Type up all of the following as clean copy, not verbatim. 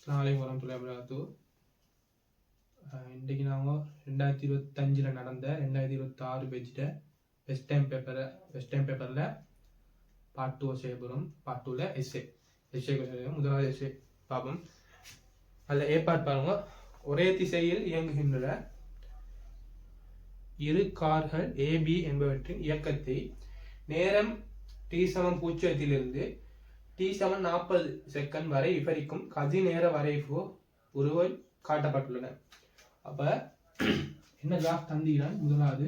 அஸ்ஸலாமு அலைக்கும் வரஹ்மத்துல்லாஹி வபரகாத்துஹு. இன்றைக்கு நாங்கள் 2025 நடந்த 2026 பேஜிட்ட வெஸ்ட் டைம் பேப்பரில் பார்ட் 2 செய்ய போகிறோம். பார்ட் 2ல் எஸ்ஏ முதலாவது எஸ்ஏ பார்ப்போம். அதில் ஏ பார்ட் பாருங்க. ஒரே திசையில் இயங்குகின்ற இரு கார்கள் ஏபி என்பவற்றின் இயக்கத்தை நேரம் t=0 t=40 செகண்ட் வரை விவரிக்கும் கதி நேர வரைவு உருவல் காட்டப்பட்டுள்ளன. அப்ப என்ன கிராஃப் தந்தீரான்? முதலாவது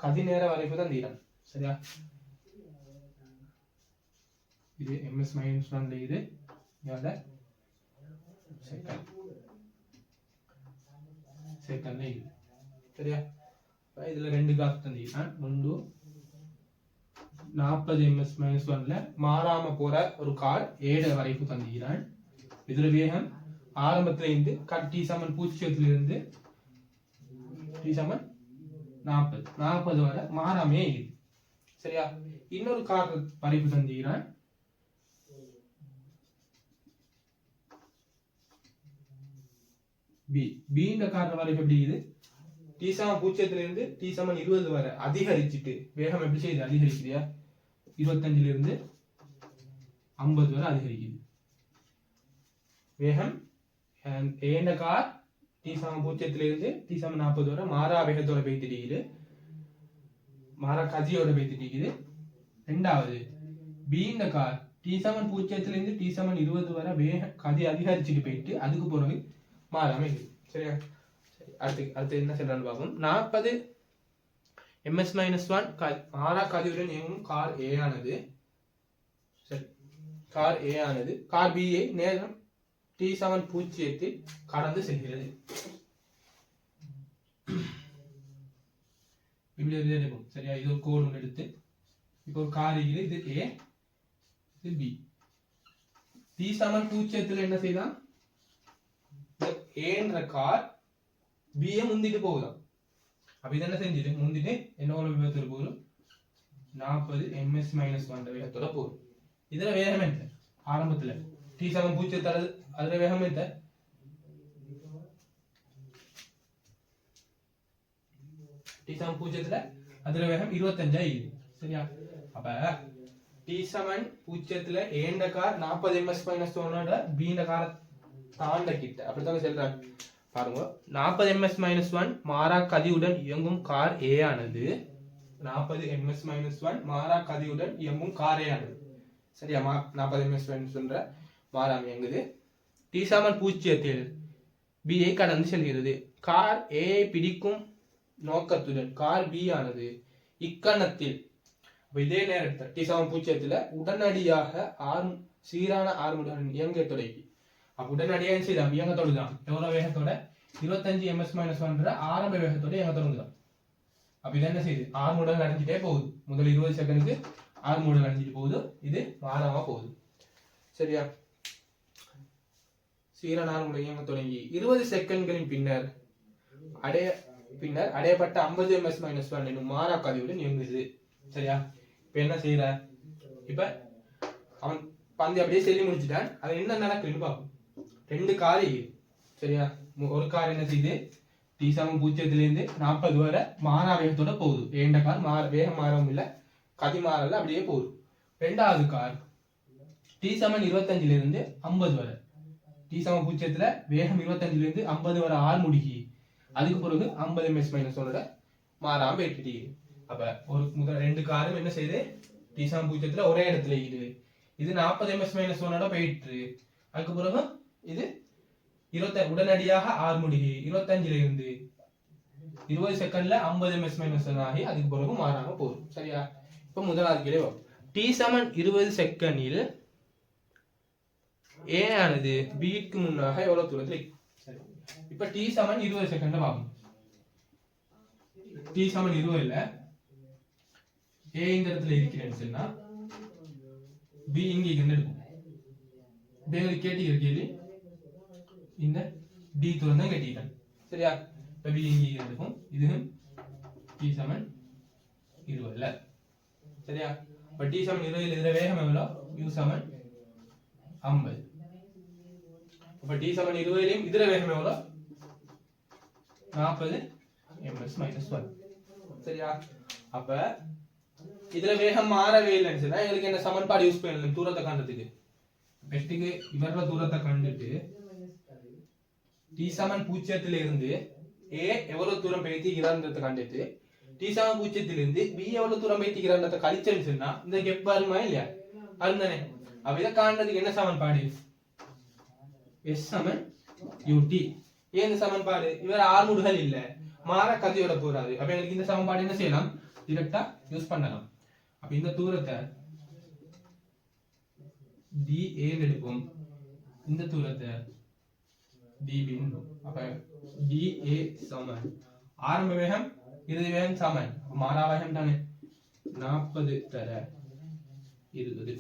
கதி நேர வரைவு தந்தீரான். சரியா? இது ms-1 இது செகண்ட் இது. சரியா? இதுல ரெண்டு கிராஃப் தந்தீரான். ஒன்று 40 ms-1ல மாறாம போற ஒரு கார் ஏட வரைப்பு தந்துகிறான். இதுல வேகம் ஆரம்பத்துல இருந்து t=0 இருந்து t=40 வரை மாறாமே இருக்குது. சரியா? இன்னொரு கார் வரைப்பு தந்துகிறான். பி இந்த கார் வரைப்பு எப்படி இது t=0 இருந்து t=20 வரை அதிகரிச்சுட்டு வேகம் எப்படி செய்யுது? அதிகரிக்குதியா? 25 இருந்து 50 வரை அதிகரிக்குது வேகம். ஏண்ட கார் t=0 இருந்து t=40 வரை மாறா வேகத்தோட போய்த்திருக்குது, மாறா கதியோட போய்த்திருக்குது. ரெண்டாவது பி இந்த கார் t=0 இருந்து t=20 வரை வேக கதி அதிகரிச்சுட்டு போயிட்டு அதுக்கு பிறகு மாறாம இருக்குது. சரியா? அடுத்து என்ன சொல்றான்னு பார்ப்போம். 40 ms-1 மாறா கதியுடன் இயங்கும் கார் ஏ ஆனது கார் பி ஐ நேரம் t=0 கடந்து செல்கிறது. சரியா? இது ஒரு கோடு ஒன்று எடுத்து இப்போ ஒரு கார் இது ஏ இது பி. t=0 என்ன செய்யலாம்? ஏன்ற கார் பிஏ முந்திட்டு போகுதான். அப்ப இது என்ன செஞ்சுட்டு முந்திட்டு என்னோட வேகத்தோட போகுது 40 ms-1 வேகத்தோட போகுது. இதுல வேகம் என்ன? ஆரம்பத்துல t=0 அதுல வேகம் என்ன? t=0 அதுல வேகம் 25 ஆயிடுது. சரியா? அப்ப t=0 ஏண்ட கார் 40 ms-1 பீண்ட காரை தாண்ட கிட்ட அப்படித்தான் சொல்றாங்க. பாருங்க, 40 ms-1 மாறா கதியுடன் இயங்கும் கார் ஏ ஆனது 40 ms-1 மாறா கதியுடன் இயங்கும் கார் ஏ ஆனது. சரியா? 40 ms-1 மாறாம இயங்குது. t=0 பி ஐ கடந்து செல்கிறது. கார் ஏ பிடிக்கும் நோக்கத்துடன் கார் பி ஆனது இக்கணத்தில் இதே நேரத்தில் t=0 உடனடியாக சீரான ஆர்முடன் இயங்க தொடங்கி உடனடியாக செய்தான் இயங்கத்தோடு தான் எவ்வளவு வேகத்தோட 25 ms-1 ஆரம்ப வேகத்தோட இயங்க தொடங்குதான். அப்ப இது என்ன செய்யுது? ஆர்முடன் அடைஞ்சிட்டே போகுது. முதல் 20 செகண்டுக்கு ஆர்முடன் அடைஞ்சிட்டு போகுது. இது மாறாம போகுது. சரியா? சீரான ஆர்முடன் இயங்க தொடங்கி 20 செகண்ட்களின் பின்னர் அடையப்பட்ட 50 ms-1 என்னும் மாறா கதியுடன் இயங்குது. சரியா? இப்ப என்ன செய்யற? இப்ப அவன் பந்து அப்படியே செல்லி முடிச்சுட்டான். அது என்ன நடக்குதுன்னு பார்ப்போம். ரெண்டு கார். சரியா? ஒரு கார் என்ன செய்யுது? t=0 இருந்து 40 வரை மாறா வேகத்தோட போகுது. ஏண்ட கார் வேகம் மாறவும் இல்லை, கதி மாறல, அப்படியே போகுது. ரெண்டாவது கார் t=25 இருந்து 50 வரை t=0 வேகம் 25 இருந்து 50 வரை ஆர் முடிக்கி அதுக்கு பிறகு 50 ms-1 மாறாம போயிட்டு. அப்ப ஒரு ரெண்டு காரும் என்ன செய்யுது? t=0 ஒரே இடத்துல இருக்குது. இது 40 ms-1 போயிட்டு அதுக்கு பிறகு இது உடனடியாக ஆர் முடிகி 25 இருந்து 20 செகண்ட்ல 50 ms-1 ஆகி அதுக்கு பிறகு மாறாம போகுது. சரியா? இப்ப முதலாவது கேள்வி, t=20 செகண்டில் ஏ ஆனது பிக்கு முன்னாக எவ்வளவு தூரத்தில்? சரி, இப்ப t=20 செகண்ட் பார்க்கணும். t=20ல ஏ இந்த இடத்துல இருக்கிறேன்னு சொன்னா பி இங்க இருக்கும். கேட்டிக்கிற கேள்வி இந்த டி தூரம் தான் கேட்டிருக்காங்க. சரியா? இப்ப பி இங்க இருக்கும். இது t=20. சரியா? இப்ப t=20 இதுல வேகம் எவ்வளவு? u= 50. அப்ப t சமன் 20 லயும் இதர வேகம் எவ்வளவு 40 ms minus 1. சரியா? அப்ப இதுல வேகம் மாறவே இல்லைன்னு சொன்னா எங்களுக்கு என்ன சமன்பாடு யூஸ் பண்ணணும் தூரத்தை கண்டதுக்கு. பெஸ்ட்டுக்கு இவரோட தூரத்தை கண்டுட்டு t சமன் 0 இருந்து a எவ்வளவு தூரம் பேய்த்திக்கிறான்றதை கண்டுட்டு t சமன் 0 இருந்து b எவ்வளவு தூரம் பேய்த்திக்கிறான்றதை கழிச்சேன்னு சொன்னா இந்த கெப் வருமா இல்லையா? அதுதானே. அப்ப இதை காண்றதுக்கு என்ன சமன்பாடு? s சமன் ut. ஏன் இந்த சமன்பாடு? இவர் ஆர்முடுகள் இல்ல, மாற கதியோட போறாரு. அப்ப எனக்கு இந்த சமன்பாடு என்ன செய்யலாம்? டைரக்டா யூஸ் பண்ணலாம். அப்ப இந்த தூரத்தை dA எடுப்போம், இந்த தூரத்தை dB. அப்ப dA சமன் ஆரம்ப வேகம் இறுதி வேகம் சமன், மாறா வேகம் தானே 40 தர 20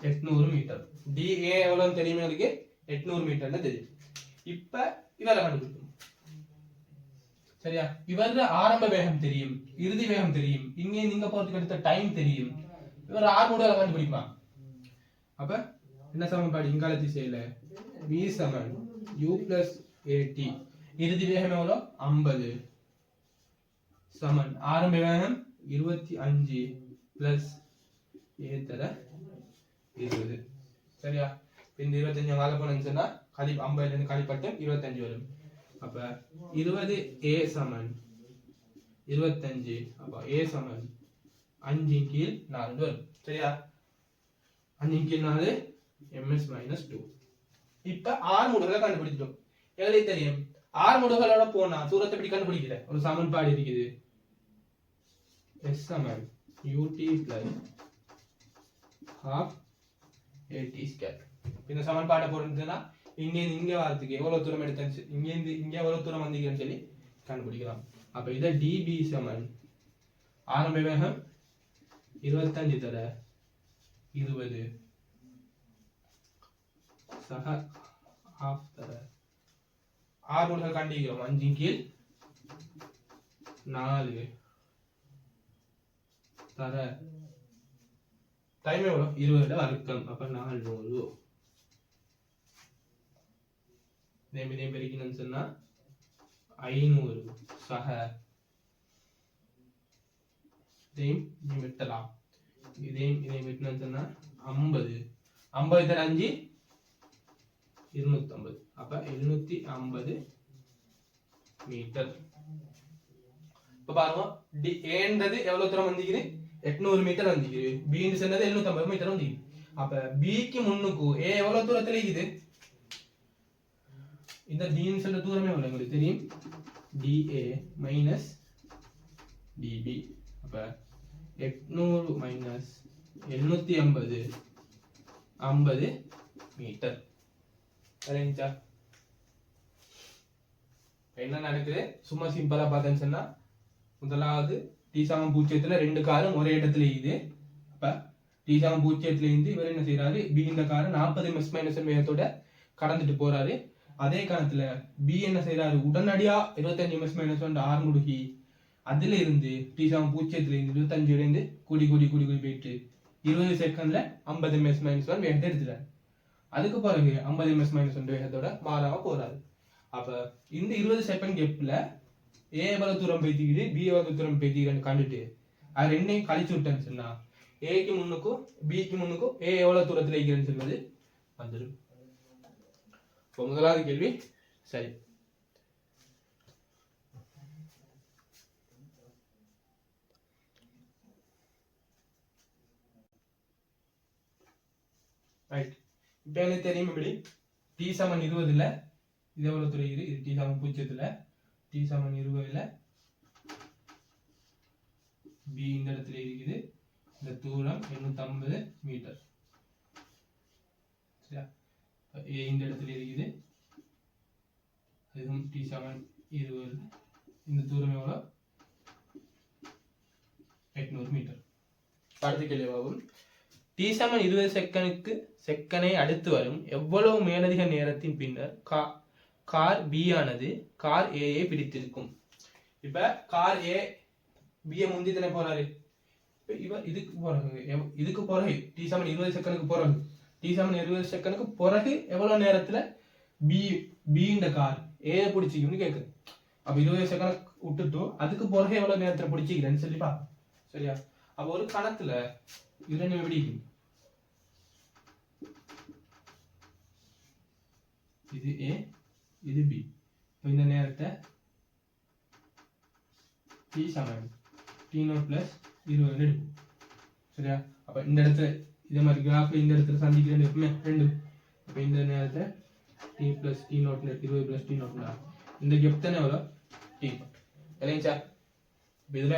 800 மீட்டர். dA எவ்வளவு தெரியுமா? எனக்கு 800 மீட்டர்னு தெரியும். இப்ப இவரை கண்டுபிடிக்கணும். சரியா? இவர ஆரம்ப வேகம் தெரியும், இறுதி வேகம் தெரியும், இங்கே நீங்க போறதுக்கு எடுத்த டைம் தெரியும். இவர் ஆர்முடுகளை கண்டுபிடிப்பான். அப்ப என்ன சமன்பாடு? இங்கால திசையில v Saman u plus at. இறுதி வேகம் எவ்வளவு 50 சமன் ஆரம்ப வேகம் 25 plus a தர 20. சரியா? இந்த 25 வாங்க போனேன்னு சொன்னா கழி 50 இருந்து கழிப்பட்டு 25 வரும். அப்ப 20 a சமன் 25. அப்ப a சமன் 5 கீழ் 4 வரும். சரியா? 5 கீழ் 4 ms minus 2. இப்ப ஆர்முடுகளை கண்டுபிடிச்சிட்டோம். எங்களுக்கு தெரியும் ஆர்முடுகளோட போனா தூரத்தை எப்படி கண்டுபிடிக்கிற ஒரு சமன்பாடு இருக்குது. s Saman ut plus half at square. இந்த சமன்பாட்டை போடுறதுன்னா இங்க இங்க வரதுக்கு எவ்வளவு தூரம் எடுத்தேன்னு இங்க இருந்து இங்க எவ்வளவு தூரம் வந்தீங்கன்னு சொல்லி கண்டுபிடிக்கலாம். அப்ப இத dB சமன் ஆரம்ப வேகம் 25 தர 20 சக half தர ஆர்முடுகள் கண்டுபிடிக்கிறோம். 5 கீழ் 4 தர டைம் எவ்வளவு 20 வர்க்கம். அப்ப 400. இதே பெருக்கணும்னு சொன்னா 500 சக இதையும் வெட்டலாம். இதையும் வெட்டணும்னு சொன்னா 50 50 தர 5 250. அப்ப 750 மீட்டர். இப்ப பாருங்க ஏன்றது எவ்வளவு தூரம் வந்திக்குது 800 மீட்டர் வந்திக்குது. b ன்னு சொன்னது 750 மீட்டர் வந்திக்குது. அப்ப b க்கு முன்னுக்கு a எவ்வளவு தூரத்துல இருக்குது? இந்த d ன்னு சொல்ற தூரம் எவ்வளவு உங்களுக்கு தெரியும்? dA minus dB. அப்ப 800 minus 750 50 மீட்டர். சரிங்களா? என்ன நடக்குது? சும்மா சிம்பிளா பார்த்தேன்னு சொன்னா முதலாவது t சமன் 0 ரெண்டு காரும் ஒரே இடத்துல இருக்குது. அப்ப t சமன் 0 இருந்து இவர் என்ன செய்யறாரு? b இந்த காரை 40 ms minus வேகத்தோட கடந்துட்டு போறாரு. அதே காலத்துல b என்ன செய்யறாரு? உடனடியா 25 ms minus 1 ஆர்முடுகி அதுல இருந்து t சமன் 0 இருந்து 25 இருந்து கூடி போயிட்டு 20 செகண்ட்ல 50 ms minus 1 வேகத்தை எடுத்துறாரு. அதுக்கு பிறகு 50 ms minus 1 வேகத்தோட மாறாம போறாரு. அப்ப இந்த 20 செகண்ட் கேப்ல a எவ்வளவு தூரம் பேத்திக்குது, b எவ்வளவு தூரம் பேத்திக்கிறேன்னு கண்டுட்டு அது ரெண்டையும் கழிச்சு விட்டேன்னு சொன்னா a க்கு முன்னுக்கும் b க்கு முன்னுக்கும் a எவ்வளவு தூரத்துல இருக்கிறேன்னு சொல்வது வந்துடும். இப்போ முதலாவது கேள்வி சரி. ரைட். இப்போ எனக்கு தெரியும் இப்படி t சமன் 20ல இது எவ்வளவு தூரம் இருக்குது? இது t சமன் 0ல t சமன் 20ல b இந்த இடத்துல இருக்குது. இந்த தூரம் 850 மீட்டர். சரியா? a இந்த இடத்துல இருக்குது. இதுவும் t சமன் 20. இந்த தூரம் எவ்வளவு? 800 மீட்டர். அடுத்த கேள்வியாகும் t சமன் 20 செகண்டை அடுத்து வரும் எவ்வளவு மேலதிக நேரத்தின் பின்னர் கார் B ஆனது கார் A ஐ பிடித்திருக்கும். இப்ப கார் A B முந்தி தானே போறாரு. இவர் இதுக்கு பிறகு t சமன் 20 செகண்டுக்கு பிறகு t சமன் 20 செகண்டுக்கு பிறகு எவ்வளவு நேரத்துல b இந்த கார் a பிடிச்சிக்கும்னு கேக்குது. அப்ப 20 செகண்ட் விட்டுட்டு அதுக்கு பிறகு எவ்வளவு நேரத்துல பிடிச்சிக்கிறேன்னு சொல்லி பாப்போம். சரியா? அப்ப ஒரு கணத்துல இரண்டு எப்படி இது a இது b. இந்த நேரத்தை t சமன் t0 plus 20 எடுக்கும். சரியா? அப்ப இந்த இடத்துல இதே மாதிரி கிராஃப்ல இந்த இடத்துல சந்திக்கிறேன்னு இருக்குமே ரெண்டு. அப்ப இந்த நேரத்தை t plus t0 20 plus t0 இந்த கெப் தானே எவ்வளோ t. இல்லைங்களா? இதுல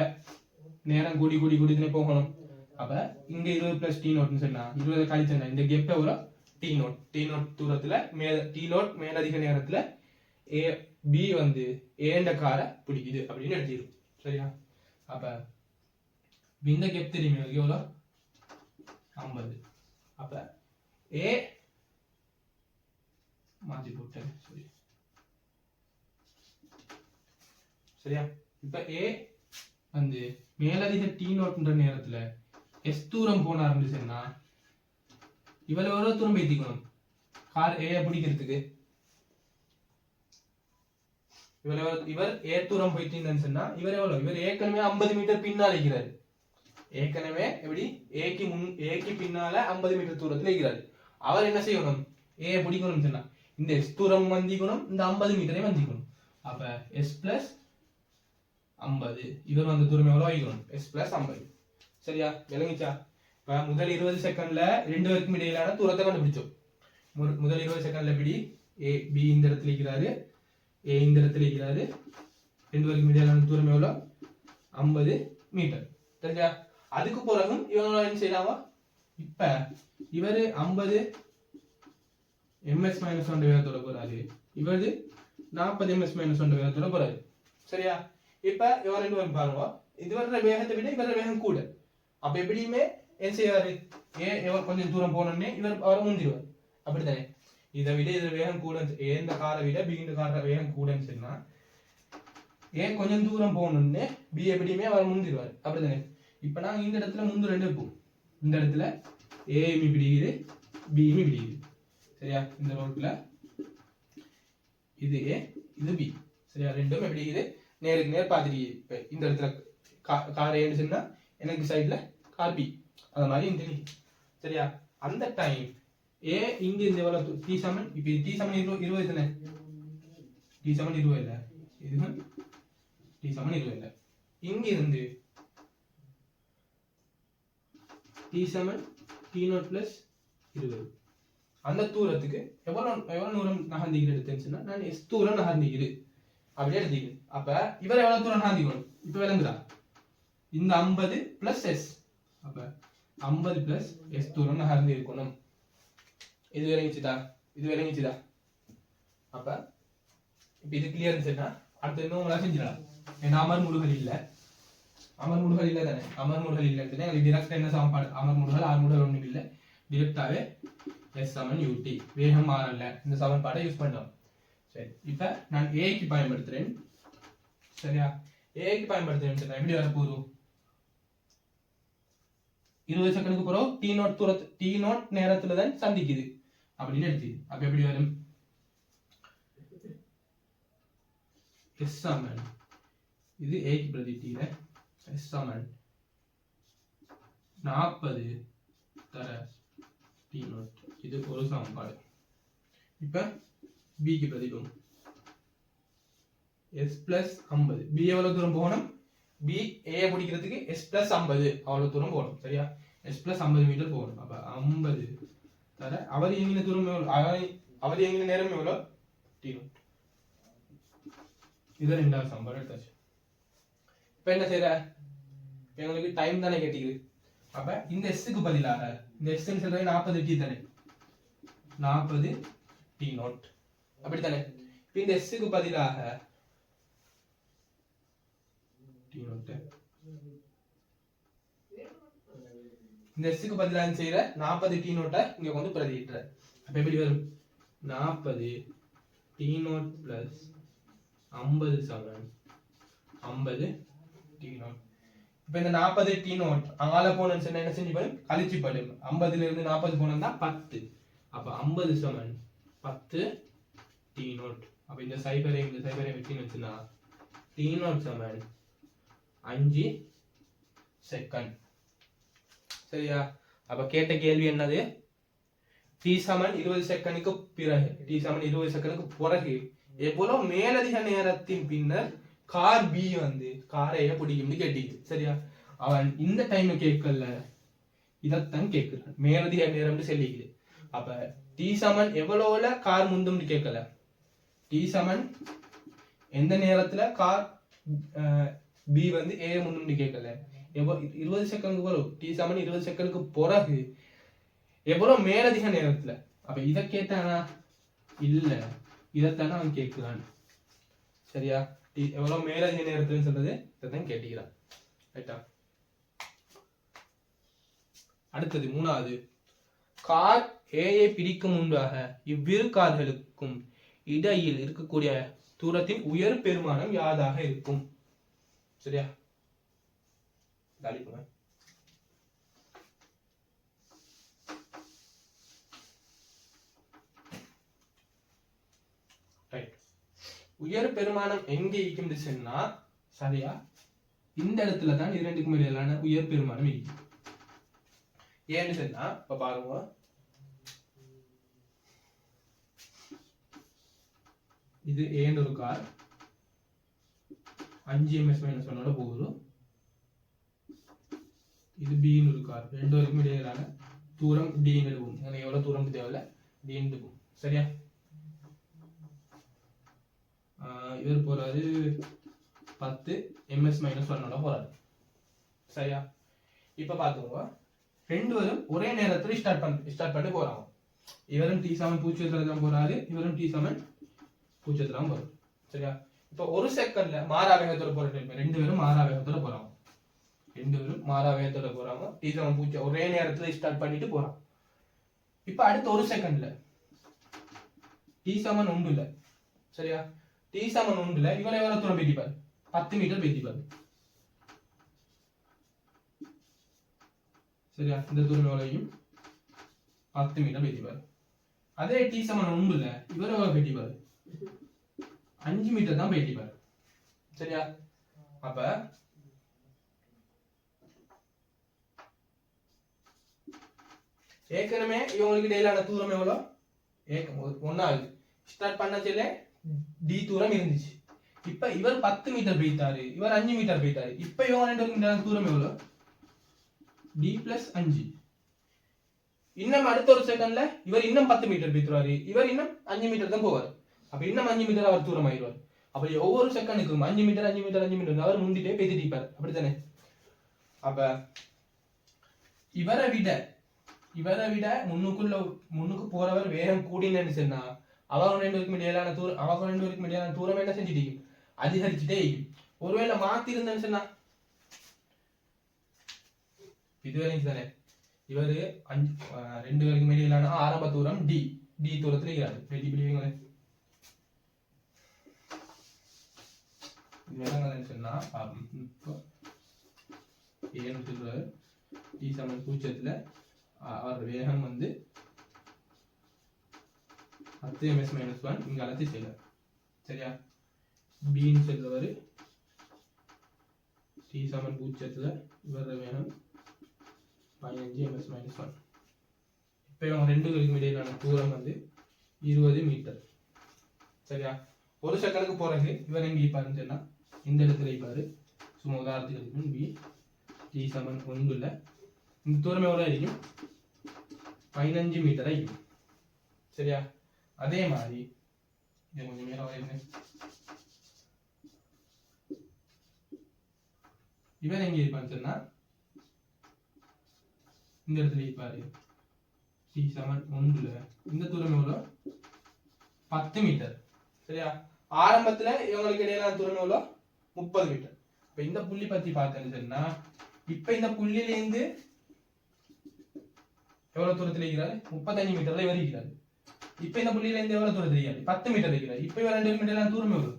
நேரம் கூடி கூடி கூடி போகணும். அப்ப இங்க 20 plus t0 சொன்னா 20 கழிச்சா இந்த கெப் எவ்வளோ t0 தூரத்துல t0 மேலதிக நேரத்துல b வந்து a என்ற காரை பிடிக்குது அப்படின்னு எடுத்துரும். சரியா? அப்ப இந்த கெப் தெரியுமே எவ்வளோ 50. அப்ப a மாத்தி போட்டேன். சரியா? இப்ப a வந்து மேலதிக t0 நேரத்துல s தூரம் போனாருன்னு சொன்னா இவள எவ்வளவு தூரம் பேத்திக்கணும் கார் a பிடிக்கிறதுக்கு? இவர் ஏ தூரம் போயிட்டீங்கன்னு சொன்னா இவர் எவ்வளவு? இவர் ஏற்கனவே 50 மீட்டர் பின்னால் இருக்கிறாரு. ஏற்கனவே எப்படி ஏக்கு பின்னால 50 மீட்டர் தூரத்துல இருக்கிறாரு. அவர் என்ன செய்யணும்? ஏ பிடிக்கணும் சொன்னா இந்த எஸ் தூரம் வந்திக்கணும், இந்த 50 மீட்டரே வந்திக்கணும். அப்ப எஸ் பிளஸ் 50 இவர் வந்த தூரம் எவ்வளவு ஆகிக்கணும்? S plus 50. சரியா? விளங்கிச்சா? இப்ப முதல் 20 செகண்ட்ல ரெண்டு பேருக்கும் இடையிலான தூரத்தை கண்டுபிடிச்சோம். முதல் 20 செகண்ட்ல எப்படி ஏ பி இந்த இடத்துல இருக்கிறாரு, ஏ இந்த இடத்துல இருக்கிறாரு, ரெண்டு பேருக்கும் இடையிலான தூரம் எவ்வளவு? 50 மீட்டர். சரியா? அதுக்கு பிறகும் இவங்க என்ன செய்யலாமா? இப்ப இவரு 50 ms - 1 வேகத்தோட போறாரு, இவரு 40 ms - 1 வேகத்தோட போறாரு. சரியா? இப்ப இவங்க ரெண்டு பேரும் பாருங்க, இதுவர வேகத்தை விட இவர வேகம் கூட. அப்ப எப்படியுமே என்ன செய்வாரு? இவர் கொஞ்சம் தூரம் போனோடனே இவர் அவரை முந்திடுவார். அப்படித்தானே? இதை விட இதுல வேகம் கூட, இந்த காரை விட பி இந்த கார வேகம் கூடன்னு சொன்னா ஏன் கொஞ்சம் தூரம் போகணும்னு பி எப்படியுமே அவர் முந்திடுவார். அப்படித்தானே? இப்ப நாங்க இந்த இடத்துல முந்து ரெண்டு இருப்போம். இந்த இடத்துல ஏமி பிடிக்குது, பிமி பிடிக்குது. சரியா? இந்த ரோட்ல இது ஏ இது பி. சரியா? ரெண்டும் எப்படி இருக்குது? நேருக்கு நேர் பார்த்துட்டு இப்ப இந்த இடத்துல கார் ஏன்னு சொன்னா எனக்கு சைட்ல கார் பி. அது மாதிரி இந்த. சரியா? அந்த டைம் ஏ இங்க இந்த எவ்வளவு டி சமன், இப்ப டி சமன் 20 தானே? டி சமன் 20 இல்ல, இது டி சமன் 20 இல்ல. இங்க இருந்து டி சமன் t0 plus 20 அந்த தூரத்துக்கு எவ்வளவு தூரம் நகர்ந்திக்கிறது எடுத்துச்சுன்னா நான் எஸ் தூரம் நகர்ந்திக்கிறது அப்படியே எடுத்துக்கிறேன். அப்ப இவர் எவ்வளவு தூரம் நகர்ந்திக்கணும்? இப்ப விளங்குதா? இந்த 50 plus s. அப்ப 50 plus s தூரம் நகர்ந்து இருக்கணும். இது விளங்கிச்சுதா? அப்ப இப்ப இது கிளியர் சொன்னா அடுத்து இன்னும் செஞ்சிடலாம். ஏன்னா அமர்முடுகள் இல்ல தானே? அமர்முடுகள் இல்ல சொன்னா டிரெக்டா என்ன சமன்பாடு? அமர்முடுகள் ஆர்முடுகள் ஒண்ணும் இல்ல, டிரெக்டாவே s சமன் ut, வேகம் மாறல, இந்த சமன்பாடை யூஸ் பண்ணலாம். சரி, இப்ப நான் a க்கு பயன்படுத்துறேன். சரியா? a க்கு பயன்படுத்துறேன்னு சொன்னா எப்படி வர போகுது? 20 செகண்டுக்கு பிறகு t0 நேரத்துல தான் சந்திக்குது அப்படின்னு எடுத்து. அப்ப எப்படி வரும்? s சமன் இது a க்கு பிரதி t ல s சமன் 40 தர t0. இது ஒரு சமன்பாடு. இப்ப b க்கு பிரதிக்கும் s plus 50. b எவ்வளவு தூரம் போகணும்? b a பிடிக்கிறதுக்கு s plus 50 அவ்வளவு தூரம் போகணும். சரியா? s plus 50 மீட்டர் போகணும். அப்ப 50 தர அவர் எங்கின தூரம் எவ்வளவு? அவர் எங்கின நேரம் எவ்வளவு? t0. இது ரெண்டாவது சமன்பாடு எடுத்தாச்சு. இப்ப என்ன செய்யற? எங்களுக்கு டைம் தானே கேட்டிக்குது. அப்ப இந்த s க்கு பதிலாக இந்த s ன்னு சொல்றது 40 t தானே? 40 t0 அப்படித்தானே? இப்ப இந்த s க்கு பதிலாக t0 இந்த s க்கு பதிலாக என்ன செய்யற? 40 t0 இங்க கொண்டு பிரதியிடுற. அப்ப எப்படி வரும்? 40 t0 plus 50 சமன் 50 t0. இப்ப இந்த 40 டி நோட் அங்கால போனன்னு சொன்னா என்ன செஞ்சு பாருங்க கழிச்சு பாருங்க 50ல இருந்து 40 போனா 10 அப்ப 50 சமன் 10 டி நோட் அப்ப இந்த சைபரை வெட்டி வச்சுனா டி நோட் சமன் 5 செகண்ட் சரியா அப்ப கேட்ட கேள்வி என்னது டி சமன் 20 செகண்டுக்கு பிறகு டி சமன் 20 செகண்டுக்கு பிறகு எவ்வளவு மேலதிக நேரத்தின் பின்னர் கார் பி வந்து காரை பிடிக்கும்னு கேட்டீங்க சரியா அவன் இந்த டைம் கேட்கல இதத்தான் கேட்கிறான் மேலதிக நேரம்னு சொல்லிக்குது அப்ப டி சமன் எவ்வளவுல கார் முந்தும்னு கேட்கல டி சமன் எந்த நேரத்துல கார் பி வந்து ஏ முந்தும்னு கேட்கல 20 செகண்டுக்கு வரும் டி சமன் 20 செகண்டுக்கு பிறகு எவ்வளவு மேலதிக நேரத்துல அப்ப இத கேட்டானா இல்ல இதத்தானே அவன் கேட்கிறான் சரியா எவ்வளவு மேலதிக நேரத்துன்னு சொல்றது இதான் கேட்டுக்கிறான் ரைட்டா அடுத்தது மூணாவது கார் ஏயை பிடிக்கும் முன்பாக இவ்விரு கார்களுக்கும் இடையில் இருக்கக்கூடிய தூரத்தின் உயர் பெருமானம் யாதாக இருக்கும் சரியா கழிப்புங்க உயர் பெருமானம் எங்கே இருக்குன்னு சொன்னா சரியா இந்த இடத்துல தான் இது ரெண்டுக்கும் இடையிலான உயர் பெருமானம் இருக்கு ஏன்னு சொன்னா இப்ப பாருங்க இது ஏன்னு ஒரு கார் 5 ms - 1 போகுது இது பின்னு ஒரு கார் ரெண்டு வரைக்கும் இடையிலான தூரம் டின்னு இருக்கும் எனக்கு எவ்வளவு தூரம் தேவையில்ல டின்னு இருக்கும் சரியா இவர் போறாரு 10 ms - 1 போறாரு சரியா இப்ப பாத்துக்கோங்க ரெண்டு பேரும் ஒரே நேரத்துல ஸ்டார்ட் பண்ணி போறாங்க இவரும் டி சமன் 0 தான் போறாரு இவரும் டி சமன் 0 தான் போறாரு சரியா இப்ப ஒரு செகண்ட்ல மாறா வேகத்தோட போறாங்க ரெண்டு பேரும் மாறா வேகத்தோட போறாங்க டி சமன் 0 ஒரே நேரத்துல ஸ்டார்ட் பண்ணிட்டு போறாங்க இப்ப அடுத்த ஒரு செகண்ட்ல டி சமன் 1 இல்ல சரியா டி சமன் 1ல இவரை எவ்வளவு தூரம் பேத்திப்பாரு 10 மீட்டர் பேத்திப்பாரு சரியா இந்த தூரம் எவ்வளவையும் 10 மீட்டர் பேத்திப்பாரு அதே டி சமன் 1ல இவரை எவ்வளவு பேத்திப்பாரு 5 மீட்டர் தான் பேத்திப்பாரு சரியா அப்ப ஏற்கனவே இவங்களுக்கு இடையிலான தூரம் எவ்வளவு ஒன்னாவது ஸ்டார்ட் பண்ணச்சல டி தூரம் இருந்துச்சு இப்ப இவர் 10 மீட்டர் போயிட்டாரு இவர் 5 மீட்டர் போயிட்டாரு இப்ப இவங்க ரெண்டு பேருக்கு தூரம் எவ்வளவு டி பிளஸ் 5 இன்னும் அடுத்த ஒரு செகண்ட்ல இவர் இன்னும் 10 மீட்டர் போயிடுவாரு இவர் இன்னும் 5 மீட்டர் தான் போவார் அப்ப இன்னும் 5 மீட்டர் அவர் தூரம் ஆயிடுவார் அப்படி ஒவ்வொரு செகண்டுக்கும் 5 மீட்டர் அவர் முந்திட்டே பேசிட்டிருப்பார் அப்படித்தானே அப்ப இவரை விட முன்னுக்கு போறவர் வேகம் கூடினு சொன்னா அவங்க ரெண்டு பேருக்கும் இடையிலான தூரம் என்ன செஞ்சுட்டு அதிகரிச்சுட்டே ஒருவேளை மாத்தி இருந்தேன்னு சொன்னா இதுவரை தானே இவரு ரெண்டு பேருக்கும் இடையிலான ஆரம்ப தூரம் டி தூரத்துல இருக்கிறாரு சொன்னா ஏன்னு சொல்றாரு டி சமன் 0ல அவர் வேகம் வந்து 10 ms - 1 இங்க அழைத்து செய்யறார் சரியா பின்னு சொல்றவர் டி சமன் 0ல இவர் வேகம் 15 ms - 1 இப்ப இவங்க ரெண்டு பேருக்கும் இடையிலான தூரம் வந்து 20 மீட்டர் சரியா ஒரு செகண்டுக்கு போறது இவர் எங்க இருப்பாருன்னு சொன்னா இந்த இடத்துல இருப்பாரு சும்மா உதாரணத்துக்கு பி டி சமன் 1ல இந்த தூரம் எவ்வளவு இருக்கும் 15 மீட்டர் ஆகும் சரியா அதே மாதிரி இது கொஞ்சம் மேல வரையுங்க இவர் எங்க இருப்பான்னு சொன்னா இந்த இடத்துல இருப்பாரு டி சமன் 1ல இந்த தூரம் எவ்வளவு 10 மீட்டர் சரியா ஆரம்பத்துல இவங்களுக்கு இடையிலான தூரம் எவ்வளவு 30 மீட்டர் இப்ப இந்த புள்ளி பத்தி பார்த்தேன்னு சொன்னா இப்ப இந்த புள்ளியில இருந்து எவ்வளவு தூரத்துல இருக்கிறாரு 35 மீட்டர்ல இவர் இருக்கிறாரு இப்ப இந்த புள்ளியில இருந்து எவ்வளவு தூரத்துல இருக்கிறாரு 10 மீட்டர் இருக்கிறாரு இப்ப இவர் 2 மீட்டர்ல தூரம் எவ்வளவு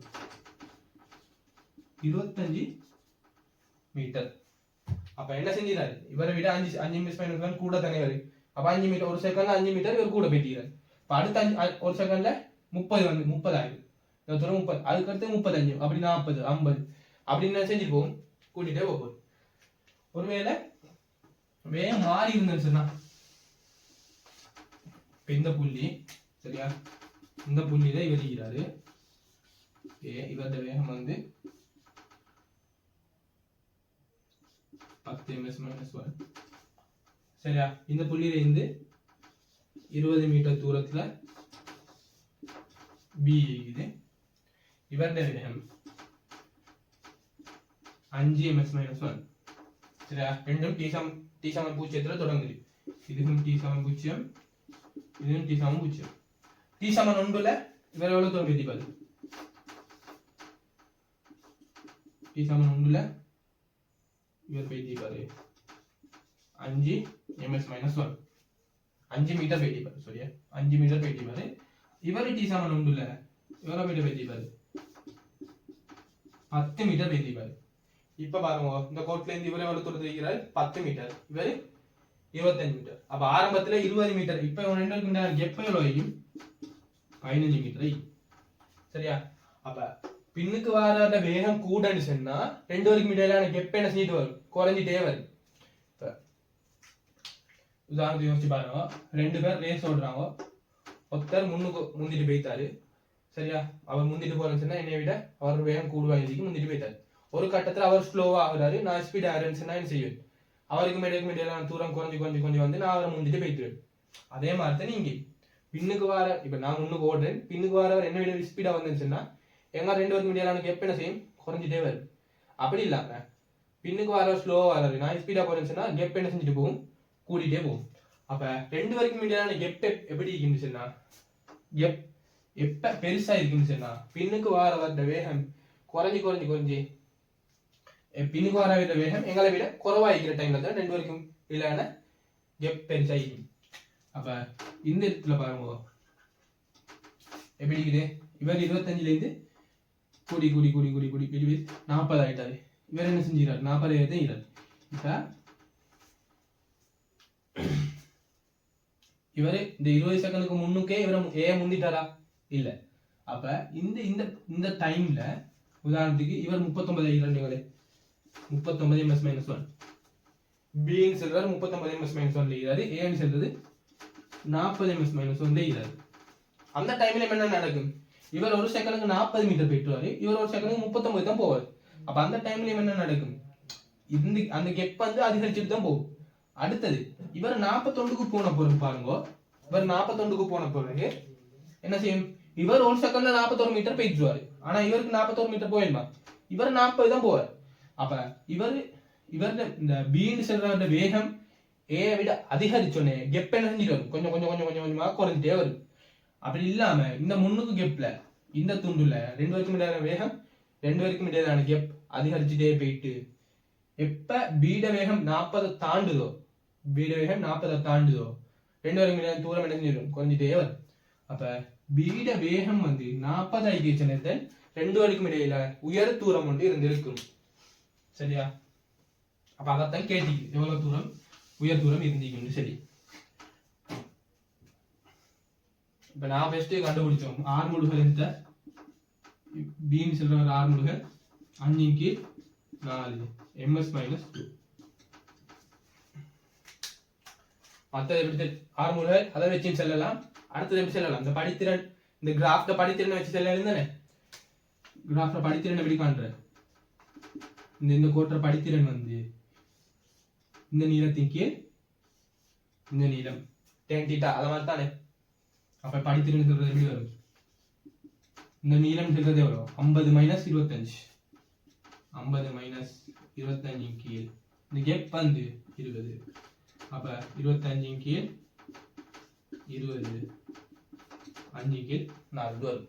25 மீட்டர் அப்ப என்ன செஞ்சிடாரு, இவரை விட 5 மிஸ் மைனஸ் 1 கூட தானே வரும். அப்ப 5 மீட்டர், ஒரு செகண்ட்ல 5 மீட்டர் இவர் கூட போயிட்டாரு. இப்ப அடுத்த ஒரு செகண்ட்ல 30 வந்து 30 ஆகுது. இந்த தூரம் 30, அதுக்கு அடுத்து 35, அப்படி 40, 50 அப்படின்னு செஞ்சுட்டு போகும், கூட்டிட்டே போகும். ஒருவேளை வேகம் மாறி இருந்துன்னு சொன்னா, இந்த புள்ளி சரியா, இந்த புள்ளியில இவர் இருக்கிறாரு. இவருடைய வேகம் வந்து 10 ms - 1 சரியா. இந்த புள்ளியில இருந்து 20 மீட்டர் தூரத்துல B இருக்குது. இவருடைய வேகம் 5 ms - 1 சரியா. ரெண்டும் t சமம் 0 தொடங்குது. இதுவும் t சமம் 0, இதுவும் t சமம் 0. t சமம் 1ல இவர் எவ்வளவு தூரம் பேசிப்பாரு, t சமம் 1ல இவர் பேசிப்பாரு 5 ms - 1, 5 மீட்டர் பேசிப்பாரு சரியா, 5 மீட்டர் பேசிப்பாரு. இவர் t சமம் 1ல எவ்வளவு மீட்டர் பேசிப்பாரு, 10 மீட்டர் பேசிப்பாரு. இப்ப பாருங்க, இந்த கோட்ல இருந்து இவரை எவ்வளவு தூரத்துல இருக்கிறார், 10 மீட்டர், இவரு 25 மீட்டர். அப்ப ஆரம்பத்துல 20 மீட்டர், இப்ப இவன் ரெண்டு மீட்டர் கெப் எவ்வளவு, 15 மீட்டர் சரியா. அப்ப பின்னுக்கு வர வேகம் கூடன்னு சொன்னா 2 வரைக்கும் இடையிலான கெப் என்ன செஞ்சுட்டு வரும், குறைஞ்சிட்டே வரும். இப்ப உதாரணத்துக்கு யோசிச்சு பாருங்க, 2 பேர் ரேஸ் ஓடுறாங்க, ஒருத்தர் முந்திட்டு போய்த்தாரு சரியா. அவர் முந்திட்டு போறேன்னு சொன்னா என்னை விட அவர் வேகம் கூடுவாங்க முந்திட்டு போய்த்தாரு. ஒரு கட்டத்துல அவர் ஸ்லோவா ஆகுறாரு, நான் ஸ்பீட் ஆகிறேன்னு சொன்னா என்ன செய்வேன், அவருக்கு மேடையிலான தூரம் கொஞ்சம் வந்து நான் அவரை முந்திட்டு போய்த்துருவேன். அதே மாதிரி தான் நீங்க பின்னுக்கு வர, இப்ப நான் முன்னுக்கு ஓடுறேன், பின்னுக்கு வரவர் என்ன விட ஸ்பீடா வந்துச்சுன்னா எங்க 2 வரைக்கும் மீடியான கெப் என்ன செய்யும், குறைஞ்சிட்டே வரும். அப்படி இல்லாம பின்னுக்கு வர ஸ்லோவா வராது, நான் ஸ்பீடா போறேன்னு சொன்னா கெப் என்ன செஞ்சுட்டு போகும், கூட்டிட்டே போகும். அப்ப 2 வரைக்கும் மீடியான கெப் எப்படி இருக்குன்னு சொன்னா, கெப் எப்ப பெருசா இருக்குன்னு சொன்னா பின்னுக்கு வர வேகம் குறைஞ்சி பின்னுக்கு வர வேகம் எங்களை விட குறைவா இருக்கிற டைம்ல தான் 2 வரைக்கும் இல்லான கெப் பெருசா இருக்கும். அப்ப இந்த இடத்துல பாருங்க எப்படி இருக்குது, இவர் 25ல இருந்து கூடி 40 ஆயிட்டாரு. இவர் என்ன செஞ்சாரு, 40 ஆயிட்டாரு. இப்ப இவரு இந்த 20 செகண்டுக்கு முன்னுக்கே இவரை முந்திட்டாரா, இல்ல. அப்ப இந்த டைம்ல உதாரணத்துக்கு இவர் 39 ஆகிறாரு, 39 ms - 1, B ன்னு சொல்றாரு 39 ms - 1 இருக்கிறாரு, A ன்னு சொல்றது 40 ms - 1 இருக்கிறாரு. அந்த டைம்ல என்ன நடக்கும், இவர் ஒரு செகண்டுக்கு 40 மீட்டர் போயிட்டுவாரு, இவர் ஒரு செகண்டுக்கு 39 தான் போவார். அப்ப அந்த டைம்ல என்ன நடக்கும், அந்த கெப் வந்து அதிகரிச்சுட்டு தான் போகும். அடுத்தது இவர் 41க்கு போன பிறகு பாருங்க, இவர் 41க்கு போன பிறகு என்ன செய்யும், இவர் ஒரு செகண்ட்ல 41 மீட்டர் போயிட்டுவாரு, ஆனா இவருக்கு 41 மீட்டர் போயிடுமா, இவர் 40 தான் போவார். அப்ப இவர் இந்த பீன்னு சொல்ற வேகம் ஏ விட அதிகரிச்சோன்னே கெப் என்ன செஞ்சுட்டு வரும், கொஞ்சமா குறைஞ்சிட்டே வரும். அப்படி இல்லாம இந்த முன்னுக்கு கெப்ல இந்த துண்டுல 2 வரைக்கும் இடையிலான வேகம் 2 வரைக்கும் இடையிலான கெப் அதிகரிச்சுட்டே போயிட்டு எப்ப பீட வேகம் 40 தாண்டுதோ, பீட வேகம் 40 தாண்டுதோ 2 வரைக்கும் இடையிலான தூரம் என்ன செஞ்சிடும், குறைஞ்சிட்டே வரும். அப்ப பீட வேகம் வந்து 40 ஆகிடுச்சு நேரத்தில் 2 வரைக்கும் இடையில உயர் தூரம் ஒன்று இருந்திருக்கும் சரியா. அப்ப அதைத்தான் கேட்டீங்க, எவ்வளவு தூரம் உயர் தூரம் இருந்தீங்க. சரி, இப்ப நான் பெஸ்ட் கண்டுபிடிச்சோம், ஆர்முடுகள் இந்த பீன் சொல்ற ஒரு ஆர்முடுகள் 5 × 4 ms - 2. மற்ற எப்படி ஆர்முடுகள் அதை வச்சு செல்லலாம். அடுத்தது எப்படி செல்லலாம், இந்த படித்திறன், இந்த கிராஃப்ட படித்திறனை வச்சு செல்லலாம் தானே. கிராஃப்ட படித்திறன் எப்படி காண்ற, இந்த கோட்டை படித்திறன் வந்து இந்த நீளத்தின் கீழ் இந்த நீளம் tan θ, அத மாதிரி தானே. அப்ப படித்திறன் சொல்றது எப்படி வரும், இந்த நீளம் சொல்றது எவ்வளவு, 50 - 25, 50 - 25 கீழ் இந்த கேப் வந்து 20. அப்ப 25 கீழ் 20, 5 கீழ் 4 வரும்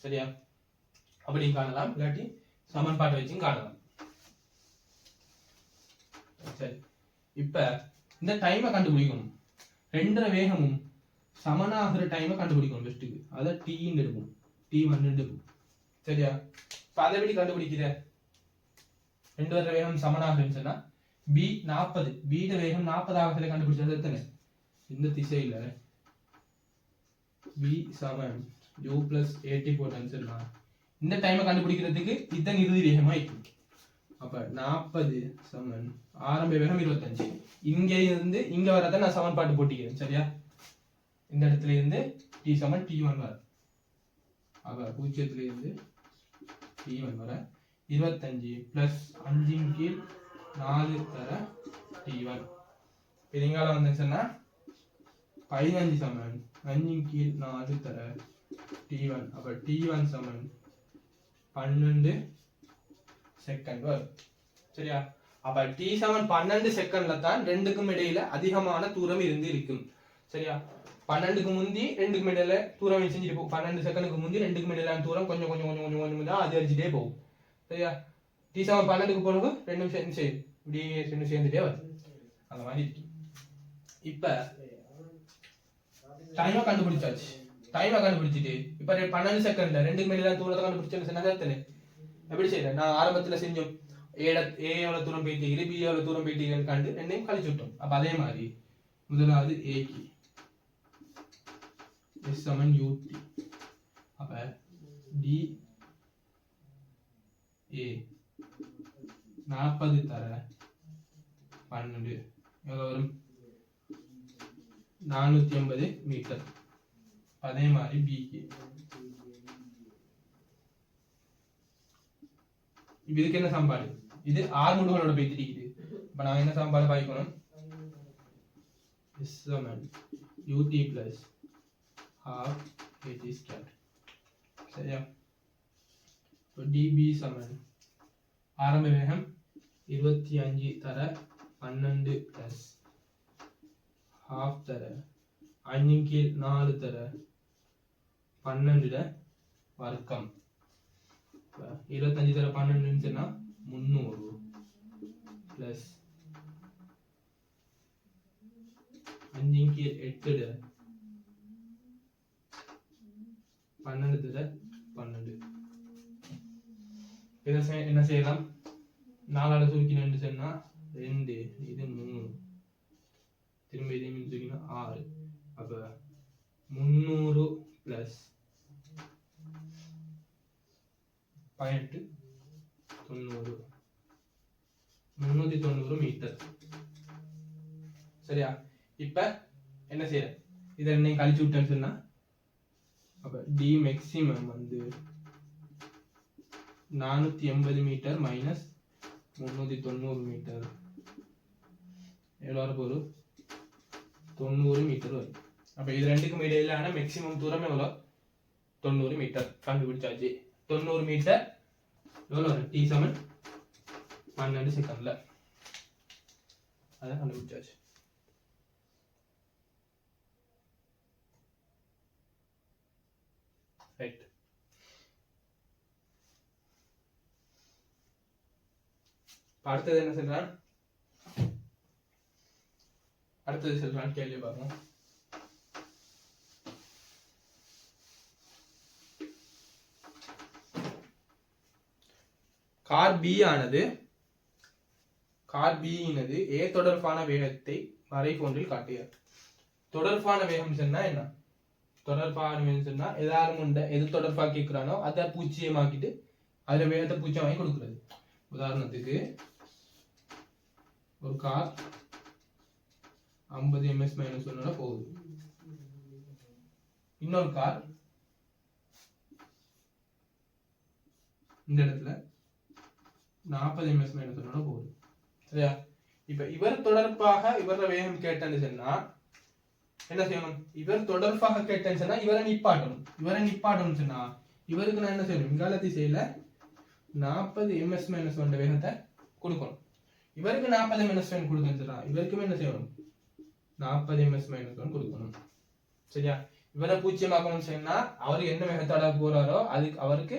சரியா. அப்படி காணலாம், இல்லாட்டி சமன்பாட்டை வச்சும் காணலாம். சரி, இப்ப இந்த டைமை கண்டுபிடிக்கணும், 2 வேகமும் சமனாகிற டைமை கண்டுபிடிக்கணும் பெஸ்ட்டுக்கு. அதை T1 எடுக்கும், T1 எடுக்கும் சரியா. இப்ப அதை எப்படி கண்டுபிடிக்கிற, 2 வேகம் சமனாகுன்னு சொன்னா b 40 b ட வேகம் 40 ஆக கண்டுபிடிச்சது எத்தனை இந்த திசையில b சமம் u plus 84 சொன்னா இந்த டைமை கண்டுபிடிக்கிறதுக்கு இதன் இறுதி வேகமா இருக்கும் அப்ப 40 சமன் ஆரம்ப வேகம் 25 இங்க இருந்து இங்க வரத நான் சமன்பாடு போட்டுக்கிறேன் சரியா இந்த இடத்துல இருந்து t சமன் t1 வர அப்ப 0 ல இருந்து t1 வர 25 பிளஸ் 5 இன் கீழ் 4 தர t1 இதுங்கால வந்துச்சுன்னா 15 சமன் 5 இன் கீழ் 4 தர t1 அப்ப t1 சமன் 12 செகண்ட் வரும் சரியா அப்ப t சமன் 12 செகண்ட்ல தான் ரெண்டுக்கும் இடையில அதிகமான தூரம் இருக்கும் சரியா 12க்கு முந்தி ரெண்டுக்கும் இடையில தூரம் செஞ்சுட்டு போகும் 12 செகண்டுக்கு முந்தி ரெண்டுக்கும் இடையிலான தூரம் கொஞ்சம் கொஞ்சம் கொஞ்சம் கொஞ்சம் கொஞ்சம் தான் அதிகரிச்சுட்டே போகும் சரியா t சமன் 12க்கு போறப்போ ரெண்டும் சேர்ந்து இப்படி ரெண்டும் சேர்ந்துட்டே வரும் அந்த மாதிரி இருக்கு இப்ப டைமை கண்டுபிடிச்சாச்சு டைமை கண்டுபிடிச்சிட்டு இப்ப 12 செகண்ட்ல ரெண்டுக்கும் இடையிலான தூரத்தை கண்டுபிடிச்சேன்னு சொன்னா எப்படி செய்யறேன் நான் ஆரம்பத்துல செஞ்சோம் ஏ எவ்வளவு தூரம் போயிட்டீங்க பி எவ்வளவு தூரம் போயிட்டீங்கன்னு கண்டு ரெண்டையும் கழிச்சு விட்டோம் அப்ப அதே மாதிரி முதலாவது ஏக்கு எஸ் சமன் யூடி அப்ப டி ஏ 40 தர 12 எவ்வளவு வரும் 480 மீட்டர் அதே மாதிரி பிக்கு இதுக்கு என்ன சமன்பாடு இது ஆர் முடிவுகளோட போய் திரிக்குது இப்ப நான் என்ன சமன்பாடு பாய்க்கணும் s Saman ut plus half at square சரியா இப்போ db சமன் ஆரம்ப வேகம் 25 தர 12 plus half தர 5 இன் கீழ் 4 தர 12 வர்க்கம் 25 தர 12 சொன்னா 300 பிளஸ் 5 இன் கீழ் 8 12 தர 12 என்ன செய்யலாம் 4 சுருக்கினு சொன்னா 2 இது 3 திரும்ப இதே மீன் சுருக்கினா 6 அப்ப 300 பிளஸ் 18 90 390 மீட்டர் சரியா இப்ப என்ன செய்யற இதை என்ன கழிச்சு விட்டேன்னு சொன்னா அப்ப டி மேக்ஸிமம் வந்து 480 மீட்டர் மைனஸ் 390 மீட்டர் எவ்வளவு வரும் 90 மீட்டர் வரும் அப்ப இது ரெண்டுக்கும் இடையிலான மேக்ஸிமம் தூரம் எவ்வளவு 90 மீட்டர் கண்டுபிடிச்சாச்சு 90 மீட்டர் எவ்வளவு வரும் t சமன் 12 செகண்ட்ல அத கண்டுபிடிச்சாச்சு ரைட் அடுத்தது என்ன சொல்றான் கேள்வி பார்ப்போம் கார் B ஆனது A தொடர்பான வேகத்தை வரைபொன்றில் காட்டுகிறது தொடர்பான வேகம் சொன்னா என்ன தொடர்பான வேகம் சொன்னா எல்லாரும் உண்ட எது தொடர்பா கேட்கிறானோ அதை பூச்சியமாக்கிட்டு அதுல வேகத்தை பூச்சியமாக்கி கொடுக்கிறது உதாரணத்துக்கு ஒரு கார் 50 ms -1 போகுது இன்னொரு கார் இந்த இடத்துல 40 ms -1 போகுது சரியா இப்ப இவர் தொடர்பாக இவர வேகம் கேட்டேன்னு சொன்னா என்ன செய்யணும் இவர் தொடர்பாக கேட்டேன்னு சொன்னா இவரை நிப்பாட்டணும் சொன்னா இவருக்கு நான் என்ன செய்யணும் இங்கால திசையில 40 ms -1 வேகத்தை கொடுக்கணும் இவருக்கு 40 ms கொடுக்கணும் சொன்னா இவருக்குமே என்ன செய்யணும் 40 ms -1 கொடுக்கணும் சரியா இவரை பூச்சியமாக்கணும்னு சொன்னா அவரு என்ன வேகத்தோட போறாரோ அதுக்கு அவருக்கு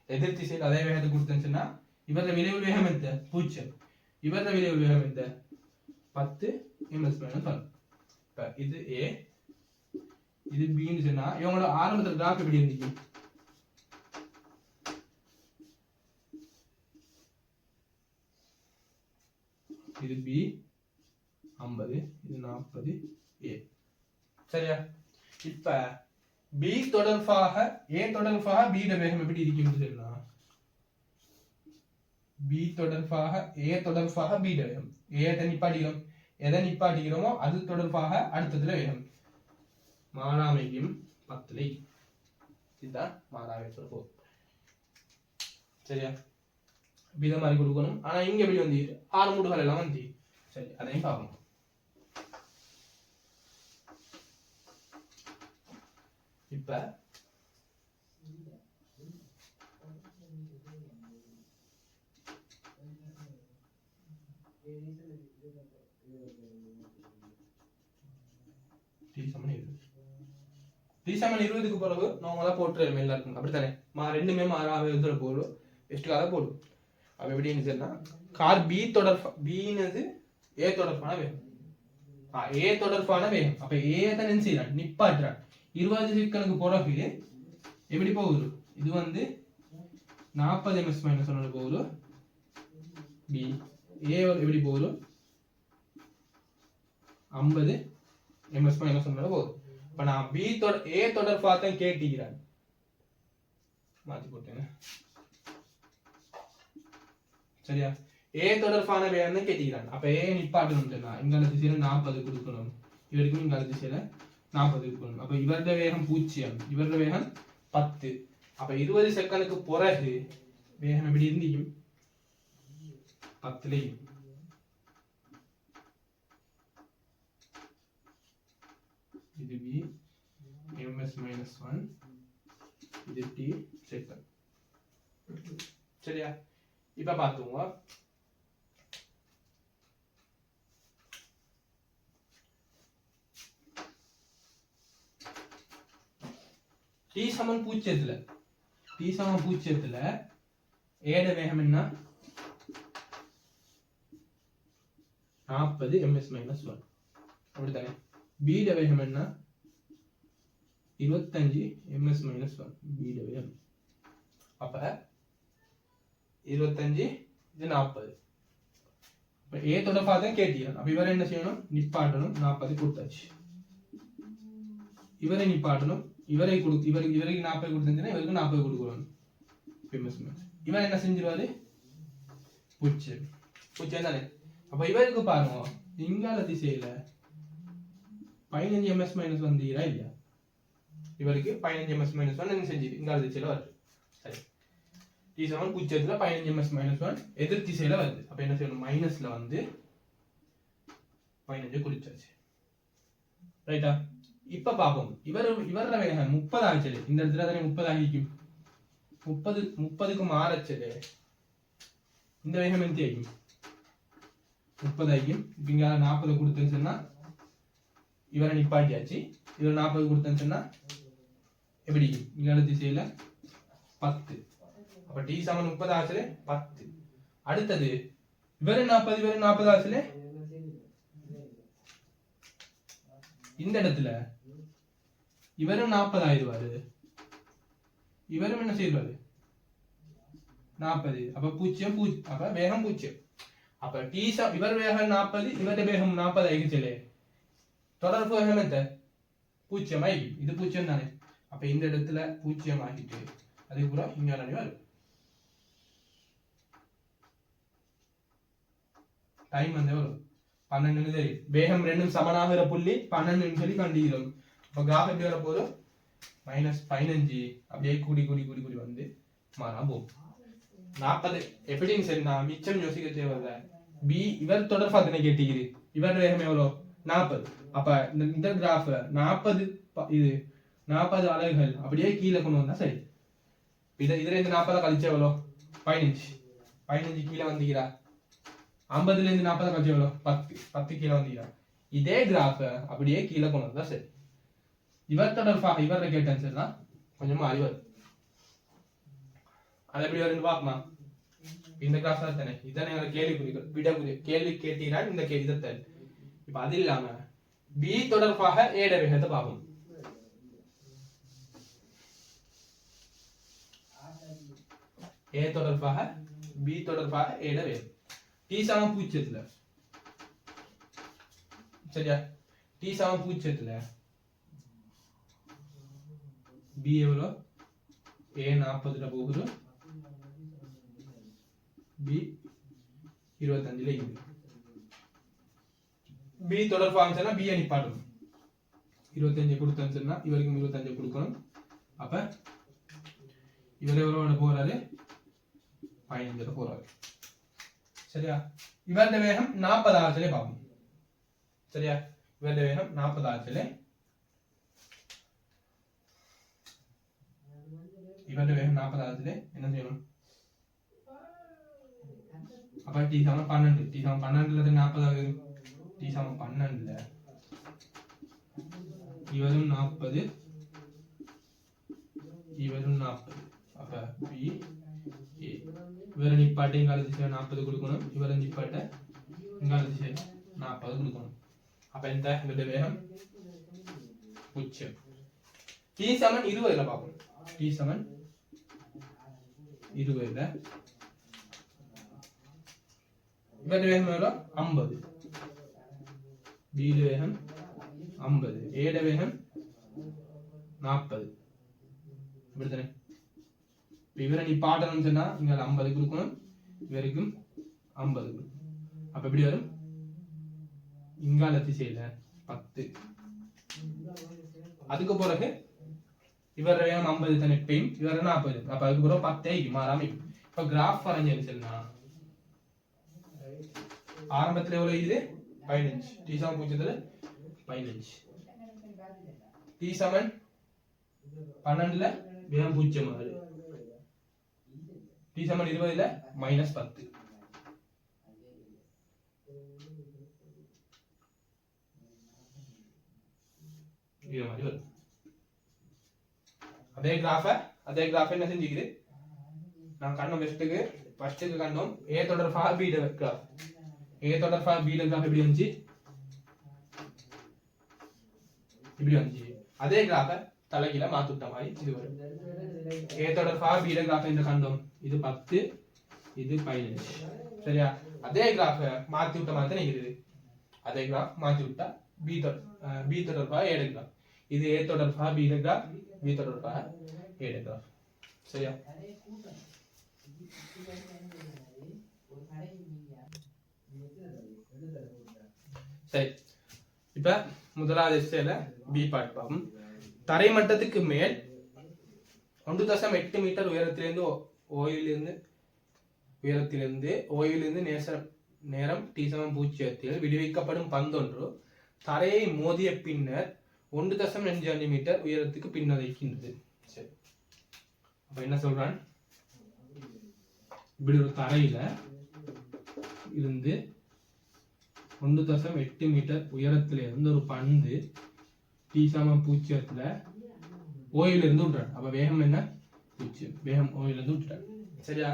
எதிர் திசையில் அதே வேகத்தை கொடுத்தேன்னு சொன்னா இவர விளைவு வேகம் எந்த 0 இவர விளைவு வேகம் எந்த 10 ms -1 இப்ப இது A இது B ன்னு சொன்னா இவங்களோட ஆரம்பத்துல கிராஃப் எப்படி இருந்துச்சு இது பி 50, இது 40 ஏ. சரியா? இப்ப பி தொடர்பாக ஏ தொடர்பாக பி ட வேகம் எப்படி இருக்குன்னு சொன்னா, பி தொடர்பாக ஏ தொடர்பாக பி ட வேகம், ஏ நிப்பாட்டிக்கிறோம், எதை நிப்பாட்டிக்கிறோமோ அது தொடர்பாக அடுத்ததுல வேகம் மாறாமையும் 10. இதுதான் மாறாமை தொடர்பு. சரியா? இத மாதிரி கொடுக்கணும். ஆனா இங்க எப்படி வந்து 6 மூடுகள் எல்லாம் வந்து சரி, அதையும் பார்க்கணும். இப்ப T=20க்கு பிறகு நார்மலா போட்டுறோம் எல்லாருக்கும். அப்படித்தானே? ரெண்டுமே மாறாவே இதுல போடும். எஸ்ட்காக போடும். அப்ப எப்படின்னு சொன்னா கார் பி தொடர்பா பின்றது ஏ தொடர்பான வேகம். ஏ தொடர்பான வேகம். அப்ப ஏ தான் என்ன செய்யறான்? நிப்பாட்டுறான். 20 செகண்டுக்கு பிறகு எப்படி போகுது? இது வந்து 40 ms -1 போகுது. பி ஏ எப்படி போகுது? 50 ms -1 போகுது. இப்ப நான் பி ஏ தொடர்பா தான் கேட்டிக்கிறேன். மாத்தி போட்டேன். சரியா? ஏ தொடர்பான வேகம் கேட்டிக்கிறான். அப்ப ஏ நிப்பாட்டணும் சொன்னா இங்க திசையில 40 கொடுக்கணும், இவருக்கும் இங்க திசையில 40 கொடுக்கணும். அப்ப இவருடைய வேகம் 0, இவருடைய வேகம் 10. அப்ப 20 செகண்டுக்கு பிறகு வேகம் எப்படி இருந்துக்கும்? 10. இது b ms -1, இது t செகண்ட். சரியா? இப்ப பாத்துங்க, t சமம் 0ல ஏட வேகம் என்ன? 40 ms -1. அப்படித்தானே? b ட வேகம் என்ன? 25 ms -1 b ட வேகம். அப்ப 25 இது 40. இப்ப ஏ தொடர்பா தான் கேட்டீங்க. அப்ப இவரை என்ன செய்யணும்? நிப்பாட்டணும். 40 கொடுத்தாச்சு. இவரை நிப்பாட்டணும். இவரை கொடுத்து இவருக்கு 40 கொடுத்தா இவருக்கு 40 கொடுக்கணும். இவர் என்ன செஞ்சிருவாரு? 0 தானே? அப்ப இவருக்கு பாருங்க, இங்கால திசையில 15 ms -1 வந்தீரா இல்லையா? இவருக்கு 15 ms -1 என்ன செஞ்சது? இங்கால திசையில வருது. சரி, t சமம் 0ல 15 ms -1 எதிர் திசையில வருது. அப்ப என்ன செய்யணும்? மைனஸ்ல வந்து 15 குறிச்சாச்சு. ரைட்டா? இப்ப பாப்போம். இவர வேகம் 30 ஆச்சு. இந்த இடத்துல தானே 30 ஆகிக்கும். 30க்கு மாறச்சு. இந்த வேகம் என்ன ஆகும்? 30 ஆகும். இங்க 40 கொடுத்தேன்னு சொன்னா இவரை நிப்பாட்டியாச்சு. இவர் 40 கொடுத்தேன்னு சொன்னா எப்படி? இங்கால திசையில 10. அப்ப t சமம் 30 ஆச்சுல 10. அடுத்தது இவரு 40 ஆச்சுல இந்த இடத்துல இவரும் 40 ஆயிடுவாரு. இவரும் என்ன செய்வாரு? 40. அப்ப 0. அப்ப வேகம் 0. அப்ப t இவர் வேகம் 40, இவருடைய வேகம் 40 ஆயிடுச்சுலே. தொடர்பு வேகம் என்ன? 0 ஆகி. இது 0 தானே? அப்ப இந்த இடத்துல 0 ஆகிட்டு அதுக்கு பூரா இங்க வரும். டைம் வந்து எவ்வளவு? 12 தெரியும். வேகம் ரெண்டும் சமனாகிற புள்ளி 12 சொல்லி கண்டுகிறோம். அப்ப கிராஃப் எப்படி வர போகுது? -15 அப்படியே கூடி வந்து மாறா போகும். 40 எப்படின்னு சரி, நான் மிச்சம் யோசிக்க தேவையில்லை. பி இவர் தொடர்பா தானே கேட்டீங்க. இவர் வேகம் எவ்வளோ? 40. அப்ப இந்த கிராஃப் 40 இது 40 அலகுகள் அப்படியே கீழே கொண்டு வந்தா சரி. இதுல இருந்து 40 கழிச்சு எவ்வளோ? 15 கீழே வந்தீங்களா? 50ல இருந்து 40 கழிச்சு எவ்வளோ? 10 கீழே வந்தீங்களா? இதே கிராஃப் அப்படியே கீழே கொண்டு வந்தா சரி. இவர் தொடர்பாக இவர கேட்டேன்னு சொன்னா கொஞ்சமா அறிவாரு. அது எப்படி வருன்னு பார்க்கலாம். இந்த கிராஃப் தான் தானே? இதானே கேள்வி கேட்டீங்கன்னா இந்த கேள்வி தான். இப்ப அது இல்லாம பி தொடர்பாக ஏட வேகத்தை பார்ப்போம். ஏ தொடர்பாக பி தொடர்பாக ஏட வேகம். t சமம் 0ல சரியா? டி சமம் பூஜ்ஜியத்துல பி எவ்வளோ? ஏ 40ல போகுது, பி 25ல இருக்கு. பி தொடர் ஃபார்ம்ஸ்னா பி அனுப்பாடும் 25 கொடுத்தா இவருக்கும் 25 கொடுக்கணும். அப்ப இவர் எவ்வளவு போறாரு? 15 போறாரு. சரியா? இவருடைய வேகம் 40 ஆச்சுல பார்ப்போம். சரியா? இவருடைய வேகம் 40 ஆச்சுல, இவருடைய வேகம் 40 ஆச்சுல என்ன செய்யணும்? அப்ப டி சமம் 12. டி சமம் 12ல 40 ஆகுது. டி சமம் 12ல இவரும் 40, இவரும் 40. அப்ப பி ஏ இவர நிப்பாட்ட இங்கால திசை 40 கொடுக்கணும், இவர நிப்பாட்ட இங்கால திசை 40 கொடுக்கணும். அப்ப இந்த இவருடைய வேகம் 0. டி சமன் 20ல பார்ப்போம். டி சமன் 20ல இவருடைய வேகம் எவ்வளோ? 50. பி வேகம் 50, ஏட வேகம் 40. இப்படித்தானே? இவரை நீ பாட்டணும்னு சொன்னா இங்க 50 கொடுக்கணும், இவருக்கும் 50 கொடுக்கணும். அப்ப எப்படி வரும்? இங்கால திசையில 10. அதுக்கு பிறகு இவர வேகம் 50 தானே எப்பயும், இவர 40. அப்ப அதுக்கு பிறகு 10 மாறாம. இப்ப கிராஃப் வரைஞ்சு சொன்னா ஆரம்பத்துல எவ்வளவு இது? 15. டி சமன் பூஜ்ஜியத்துல 15. டி சமன் 12ல வேகம் 0 ஆகுது. டி சமன் 20ல -10. இது மாதிரி வரும். அதே கிராஃப் என்ன செஞ்சுக்குது? நான் கண்டோம் ஃபர்ஸ்ட்டுக்கு கண்டோம் ஏ தொடர்பா பி கிராஃப். ஏ தொடர்பா பி கிராஃப் எப்படி வந்துச்சு? இப்படி வந்துச்சு. அதே கிராஃபை தலைகீழ மாத்திட்ட மாதிரி இது வரும். ஏ தொடர்பா பி கிராஃப் என்று கண்டோம். இது 10, இது 15. சரியா? அதே கிராஃபை மாத்தி விட்ட மாதிரி தான் இருக்குது. அதே கிராஃப் மாத்தி விட்டா பி தொடர்பா ஏ கிராஃப். இது ஏ தொடர்பா பி கிராஃப், பி தொடர்பா ஏ கிராஃப். சரியா? சரி, இப்ப முதலாவது எக்ஸைல பி பார்ட் பார்ப்போம். தரை மட்டத்துக்கு மேல் 1.8 மீட்டர் ஓய்விலிருந்து நேரம் டி சமம் 0 விடுவிக்கப்படும் பந்தொன்று தரையை மோதிய பின்னர் 1.25 மீட்டர் உயரத்துக்கு பின்னதைக்கின்றது. சரி, அப்ப என்ன சொல்றான்? இப்படி ஒரு தரையில இருந்து 1.8 மீட்டர் உயரத்துல இருந்து ஒரு பந்து டி சமம் 0 ஓய்வுல இருந்து விட்டுறான். அப்ப வேகம் என்ன? 0. வேகம் ஓய்வுல இருந்து விட்டுறான். சரியா?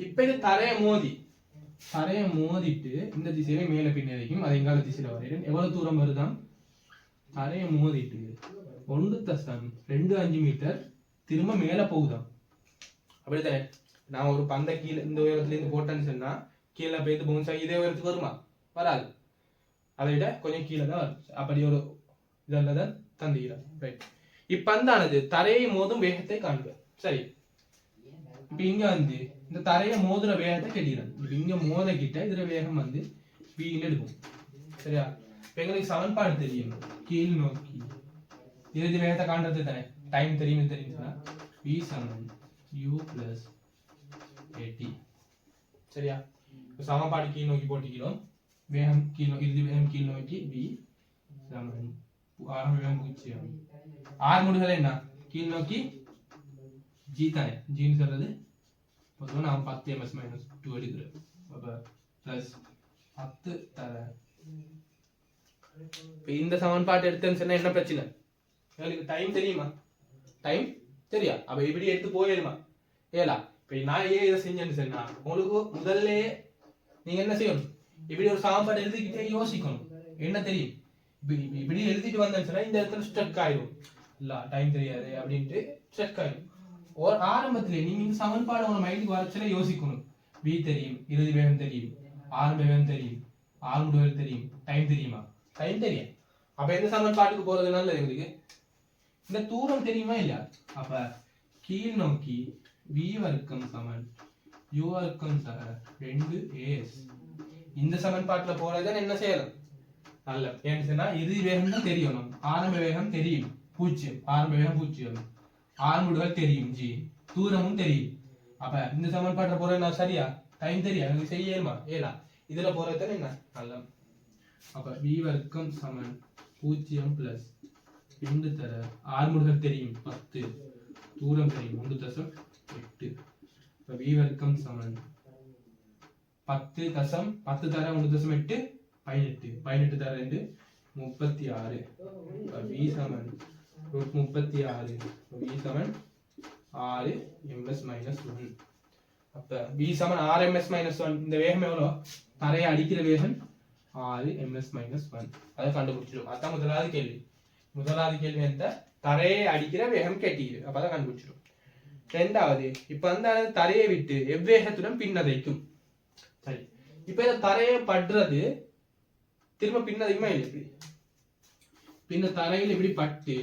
இப்ப இது தரையை மோதிட்டு இந்த திசையில மேல பின்னதைக்கும் அது எங்கால திசையில வரையும் எவ்வளவு தூரம் வருதான்? தரையை மோதிட்டு 1.25 மீட்டர் திரும்ப மேல போகுதான். அப்படித்தானே? நான் ஒரு பந்தை கீழே இந்த உயரத்துல இருந்து போட்டேன்னு சொன்னா கீழே போயிட்டு பவுன்ஸ் ஆகி இதே உயரத்துக்கு வருமா? வராது. அதை விட கொஞ்சம் கீழே தான் வரும். அப்படி ஒரு இதெல்லாம் தான் தந்துகிறார். ரைட். இப்பந்தானது தரையை மோதும் வேகத்தை காண்க. சரி, இப்ப இங்க வந்து இந்த தரையை மோதுற வேகத்தை கட்டிடுறாங்க. இப்ப இங்க மோத கிட்ட இதுல வேகம் வந்து வீல் எடுக்கும். சரியா? இப்ப எங்களுக்கு சமன்பாடு தெரியும். கீழ் நோக்கி இறுதி வேகத்தை காண்றது தானே. டைம் தெரியும்னா v சமம் u plus at. சரியா? சமன்பாடு கீழ் நோக்கி போட்டுக்கிறோம். வேகம் இறுதி வேகம் கீழ் நோக்கி v சமம் ஆரம்ப வேகம் 0. ஆர் முடிவுகள் என்ன? கீழ் நோக்கி g தானே. g ன்னு சொல்றது பொதுவா நாம் 10 ms - 2 எடுக்கிறோம். அப்ப பிளஸ் 10 தர. இப்ப இந்த சமன்பாட்டை எடுத்தேன்னு சொன்னா என்ன பிரச்சனை? உங்களுக்கு டைம் தெரியுமா? டைம் தெரியா? அப்ப இப்படி எடுத்து போயிடுமா? ஏலா. இப்ப நான் ஏன் இதை செஞ்சேன்னு சொன்னா உங்களுக்கு முதல்ல நீங்க என்ன செய்யணும்? இப்படி ஒரு சமன்பாடு எழுதிக்கிட்டே யோசிக்கணும். என்ன தெரியும்? இப்படி எழுதிட்டு வந்தேன்னு சொன்னா இந்த இடத்துல ஸ்ட்ரக் ஆயிடும். இல்ல டைம் தெரியாது அப்படின்ட்டு ஸ்ட்ரக் ஆயிடும். ஒரு ஆரம்பத்திலே நீங்க இந்த சமன்பாடு உங்க மைண்டுக்கு வரச்சல யோசிக்கணும். v தெரியும், இறுதி வேகம் தெரியும், ஆரம்ப வேகம் தெரியும், ஆர் முடிவுகள் தெரியும், டைம் தெரியுமா? டைம் தெரியும். அப்ப எந்த சமன்பாட்டுக்கு போறது நல்லது எங்களுக்கு? இந்த தூரம் தெரியுமா இல்லையா? அப்ப கீழ் நோக்கி v வர்க்கம் சமன் u வர்க்கம் தர 2as. இந்த சமன்பாட்டுல போறதுதான் என்ன செய்யலாம்? நல்ல ஏன்னு சொன்னா இறுதி வேகம் தான் தெரியணும், ஆரம்ப வேகம் தெரியும் 0, ஆரம்ப வேகம் 0, ஆர்முடுகள் தெரியும் g, தூரமும் தெரியும். அப்ப இந்த சமன்பாட்டுல போறது நான் சரியா? டைம் தெரியும், எனக்கு செய்யமா ஏலா, இதுல போறது என்ன நல்ல. அப்ப v வர்க்கம் சமன் 0 பிளஸ் 2 தர ஆர்முடுகள் தெரியும் 10, தூரம் தெரியும் 1.8. இப்ப v வர்க்கம் சமன் 10 தர 1.8 18, 18 தர 2 36. v சமன் √36, v சமன் 6 ms minus 1. அப்ப v சமன் 6 ms minus 1. இந்த வேகம் எவ்வளவு? தரையை அடிக்கிற வேகம் 6 ms minus 1. அதை கண்டுபிடிச்சிடும். அதான் முதலாவது கேள்வி. முதலாவது கேள்வி என்ன? தரையை அடிக்கிற வேகம் கேட்டீங்க, அப்ப அதை கண்டுபிடிச்சிடும். இரண்டாவது, இப்ப அந்த தரையை விட்டு எவ்வேகத்துடன் பின்னதைக்கும். சரி, இப்ப இந்த தரையை படுறது திரும்ப பின்னதைக்குமா இல்லை? பின்ன தரையில் இப்படி பட்டு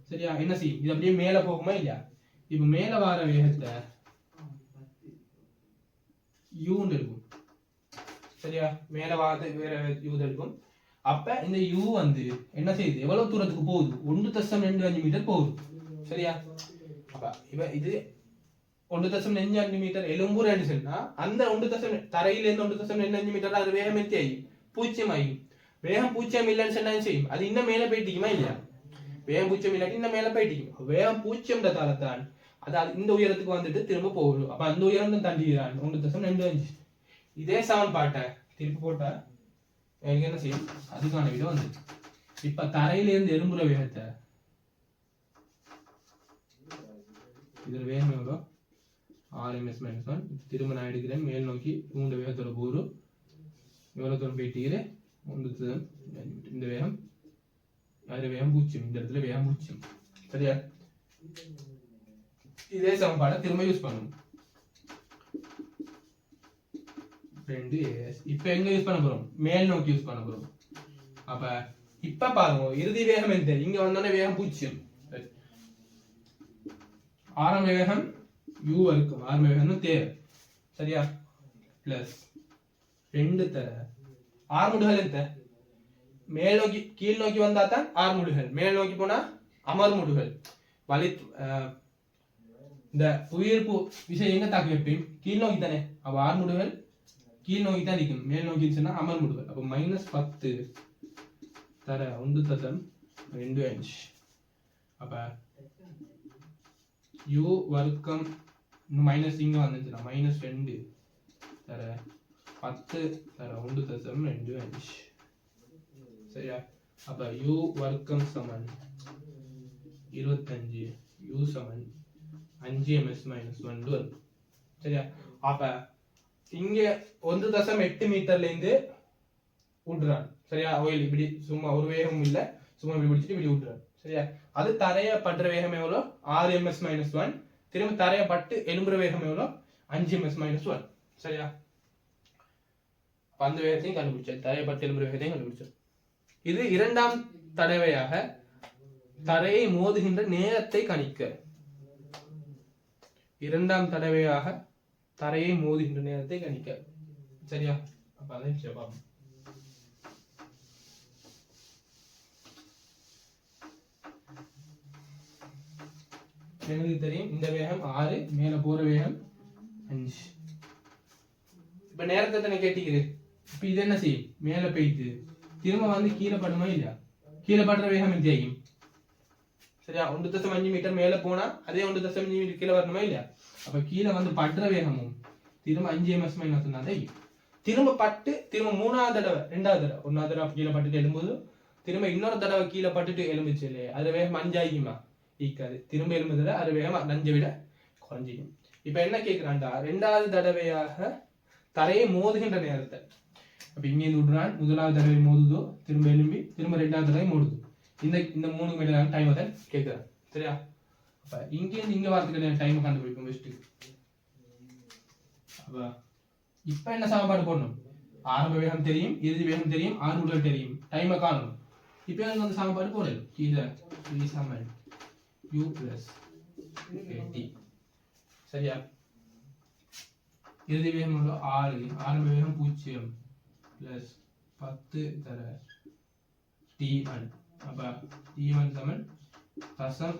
சரியா என்ன செய்யும்? இது அப்படியே மேல போகுமா இல்லையா? இப்ப மேல வர வேகத்தை u இருக்கும். சரியா, மேல வாரது வேற u இருக்கும். அப்ப இந்த u வந்து என்ன செய்யுது? எவ்வளவு தூரத்துக்கு போகுது? 1.25 மீட்டர் போகுது. சரியா, அப்ப இப்ப இது 1.25 மீட்டர் எலும்புறேன்னு சொன்னா அந்த 1. தரையில இருந்து 1.25 மீட்டர் அது வேகம் எத்தி ஆகி 0 ஆகும். வேகம் 0 இல்லைன்னு சொன்னா செய்யும், அது இன்னும் மேல போயிட்டீங்களா இல்லையா? வேகம் 0 இல்லாட்டி இன்னும் மேல போயிட்டீங்க. வேகம் 0 தான் அது இந்த உயரத்துக்கு வந்துட்டு திரும்ப போகுது. அப்ப அந்த உயரம் தான் தாண்டிக்கிறான் 1.25. இதே சமன்பாட்டை திருப்பி போட்டா எனக்கு என்ன செய்யும்? அதுக்கான விட வந்து இப்ப தரையில இருந்து எலும்புற வேகத்தை இதுல வேகம் எவ்வளோ? 6 ms minus 1. திரும்ப நான் எடுக்கிறேன், மேல் நோக்கி தூண்ட வேகத்தோட போரு எவ்வளவு தூரம் போயிட்டீங்க? 1. இந்த வேகம் அது வேகம் 0, இந்த இடத்துல வேகம் 0. சரியா, இதே சமன்பாடை திரும்ப யூஸ் பண்ணணும். 2as. இப்ப எங்க யூஸ் பண்ண போறோம்? மேல் நோக்கி யூஸ் பண்ண போறோம். அப்ப இப்ப பாருங்க, இறுதி வேகம் எந்த? இங்க வந்தோடனே வேகம் 0. ஆரம்ப வேகம் u இருக்கும், ஆரம்ப வேகம் தேவை. சரியா, பிளஸ் 2 தர ஆர்முடுகள் எந்த? மேல் நோக்கி கீழ் நோக்கி வந்தா தான் ஆர்முடுகள், மேல் நோக்கி போனா அமர்முடுகள். வலி இந்த புவியீர்ப்பு விசை எங்க தாக்கி வைப்பேன்? கீழ் நோக்கி தானே. அப்ப ஆர்முடுகள் கீழ் நோக்கி தான் இருக்கும், மேல் நோக்கி சொன்னா அமர்முடுகள். அப்ப -10 தர 1.25. அப்ப u வர்க்கம் மைனஸ் இங்க வந்துச்சுன்னா -2 தர 10 தர 1.25. சரியா, அப்ப u வர்க்கம் சமன் 25, u சமன் 5 ms minus 1 வரும். சரியா, அப்ப இங்க 1.8 மீட்டர்ல இருந்து விட்டுறான். சரியா, ஓயில் இப்படி சும்மா ஒரு வேகம் இல்ல, சும்மா இப்படி பிடிச்சிட்டு இப்படி விட்டுறான். சரியா, அது தரைய படுற வேகம் எவ்வளோ? 6 ms minus 1. திரும்ப தரைய பட்டு எலும்புற வேகம் எவ்வளோ? 5 ms minus 1. சரியா, அந்த வேகத்தையும் கண்டுபிடிச்சார், தரைய பட்டு எலும்புற வேகத்தையும் கண்டுபிடிச்சார். இது இரண்டாம் தடவையாக தரையை மோதுகின்ற நேரத்தை கணிக்க. இரண்டாம் தடவையாக தரையை மோதுகின்ற நேரத்தை கணிக்க. சரியா, அப்ப அதை பார்ப்போம். எனக்கு தெரியும் இந்த வேகம் 6, மேல போற வேகம் 5. இப்ப நேரத்தை தானே கேட்டிக்கிறேன். இப்ப இது என்ன செய்யும்? மேல போயிட்டு திரும்ப வந்து கீழே படுமா இல்லையா? கீழே படுற வேகம் எந்த ஆகும்? சரியா, 1.5 மீட்டர் மேல போனா அதே 1.5 மீட்டர் கீழே வரணுமா இல்லையா? அப்ப கீழே வந்து படுற வேகமும் திரும்ப 5 ms minus 1 தான். திரும்ப பட்டு திரும்ப மூணாவது தடவை, ரெண்டாவது தடவை, ஒன்னாவது தடவை கீழே பட்டுட்டு எழும்போது திரும்ப இன்னொரு தடவை கீழே பட்டுட்டு எலும்புச்சு இல்லையா? அது வேகம் 5 ஆகிக்குமா? ஈக்காது. திரும்ப எலும்புதுல அது வேகம் 5 விட குறைஞ்சிக்கும். இப்ப என்ன கேட்கிறான்டா, ரெண்டாவது தடவையாக தரையை மோதுகின்ற நேரத்தை. அப்ப இங்கே விடுறான், முதலாவது தடவை மோதுதோ, திரும்ப எலும்பி திரும்ப ரெண்டாவது தடவை மோதுது. இந்த 3 மணி நேரம் டைம் தான் கேட்கிறான். சரியா, அப்ப இங்கேருந்து இங்க வரதுக்கு டைம் கண்டுபிடிக்கும் பெஸ்ட். அப்ப இப்ப என்ன சமன்பாடு போடணும்? ஆரம்ப வேகம் தெரியும், இறுதி வேகம் தெரியும், ஆர்முடுகள் தெரியும். டைமை காணும். இப்போ எனக்கு வந்து சமன்பாடு போடணும். கீழே v சமன் u பிளஸ் t. சரியா? இறுதி வேகம் எவ்வளோ? 6. ஆரம்ப வேகம் 0 பிளஸ் 10 தர t1. அப்ப t1 சமன் தசம்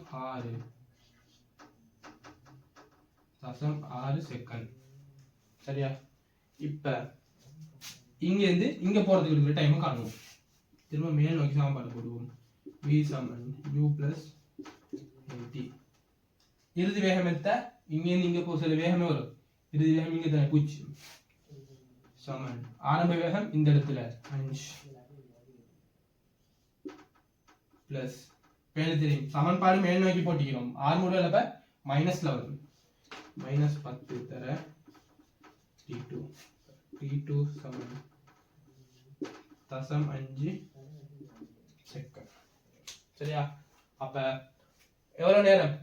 6 செகண்ட். சரியா? இப்ப இங்க இருந்து இங்க போறதுக்கு இருக்கிற டைமை காணுவோம். திரும்ப மேல் நோக்கி சமன்பாடு போடுவோம். v சமன் u பிளஸ் t. இறுதி வேகம் எடுத்தா இங்க இருந்து இங்க போக சில வேகமே வரும். இறுதி வேகம் இங்க தானே 0 சமன் ஆரம்ப வேகம் இந்த இடத்துல 5 பிளஸ் பேரு தெரியும் சமன்பாடு மேல் நோக்கி போட்டிக்கிறோம். ஆர் மூலம் அப்ப மைனஸ்ல வரும். மைனஸ் 10 தர t2 சமன் தசம் 5 செகண்ட். சரியா? அப்ப எவ்வளவு நேரம்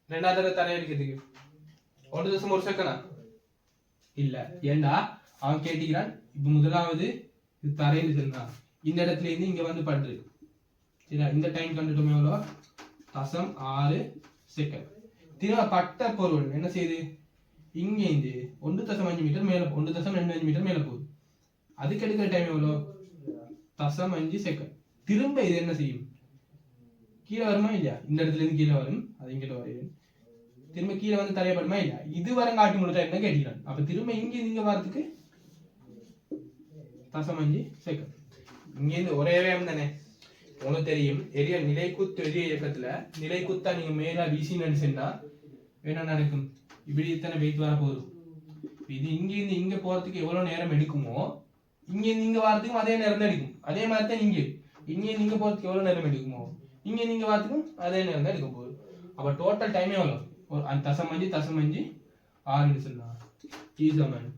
ரெண்டாவது தர எடுக்கிறதுக்கு? 1.1 செகண்டா? இல்ல. ஏண்டா அவன் கேட்டிக்கிறான். இப்ப முதலாவது இது தரையில் சொன்னா இந்த இடத்துல இருந்து இங்க வந்து படுது. சரியா? இந்த டைம் கண்டுட்டோம் எவ்வளோ? தசம் 6 செகண்ட். திரும்ப பட்ட பொருள் என்ன செய்யுது? இங்க இருந்து 1.5 மீட்டர் மேல 1.25 மீட்டர் மேல போகுது. அதுக்கு எடுக்கிற டைம் எவ்வளோ? தசம் 5 செகண்ட். திரும்ப இது என்ன செய்யும்? கீழே வருமா இல்லையா? இந்த இடத்துல இருந்து கீழே வரும். அது இங்கிட்ட வரும். திரும்ப கீழே வந்து தரையப்படுமா இல்லையா? இது வரை காட்டி முடிச்ச டைம் தான் கேட்டிக்கிறான். அப்ப திரும்ப இங்க இங்க வரதுக்கு தசம் 5 செகண்ட். இங்க இருந்து ஒரே வேகம் தானே. உங்களுக்கு தெரியும் எரிய நிலைக்குத்து எரிய இயக்கத்துல நிலைக்குத்தா நீங்க மேல வீசினு சொன்னா என்ன நடக்கும்? இப்படி இத்தனை வெயிட் வர போகுது. இது இங்க இருந்து இங்க போறதுக்கு எவ்வளவு நேரம் எடுக்குமோ இங்க இருந்து இங்க வரதுக்கும் அதே நேரம் தான் எடுக்கும். அதே மாதிரி தான் இங்க இருந்து இங்க போறதுக்கு எவ்வளவு நேரம் எடுக்குமோ இங்க இருந்து இங்க வரதுக்கும் அதே நேரம் தான் எடுக்க போகுது. அப்ப டோட்டல் டைமே எவ்வளவு? தசம் 5 6 சொன்னா t சமன்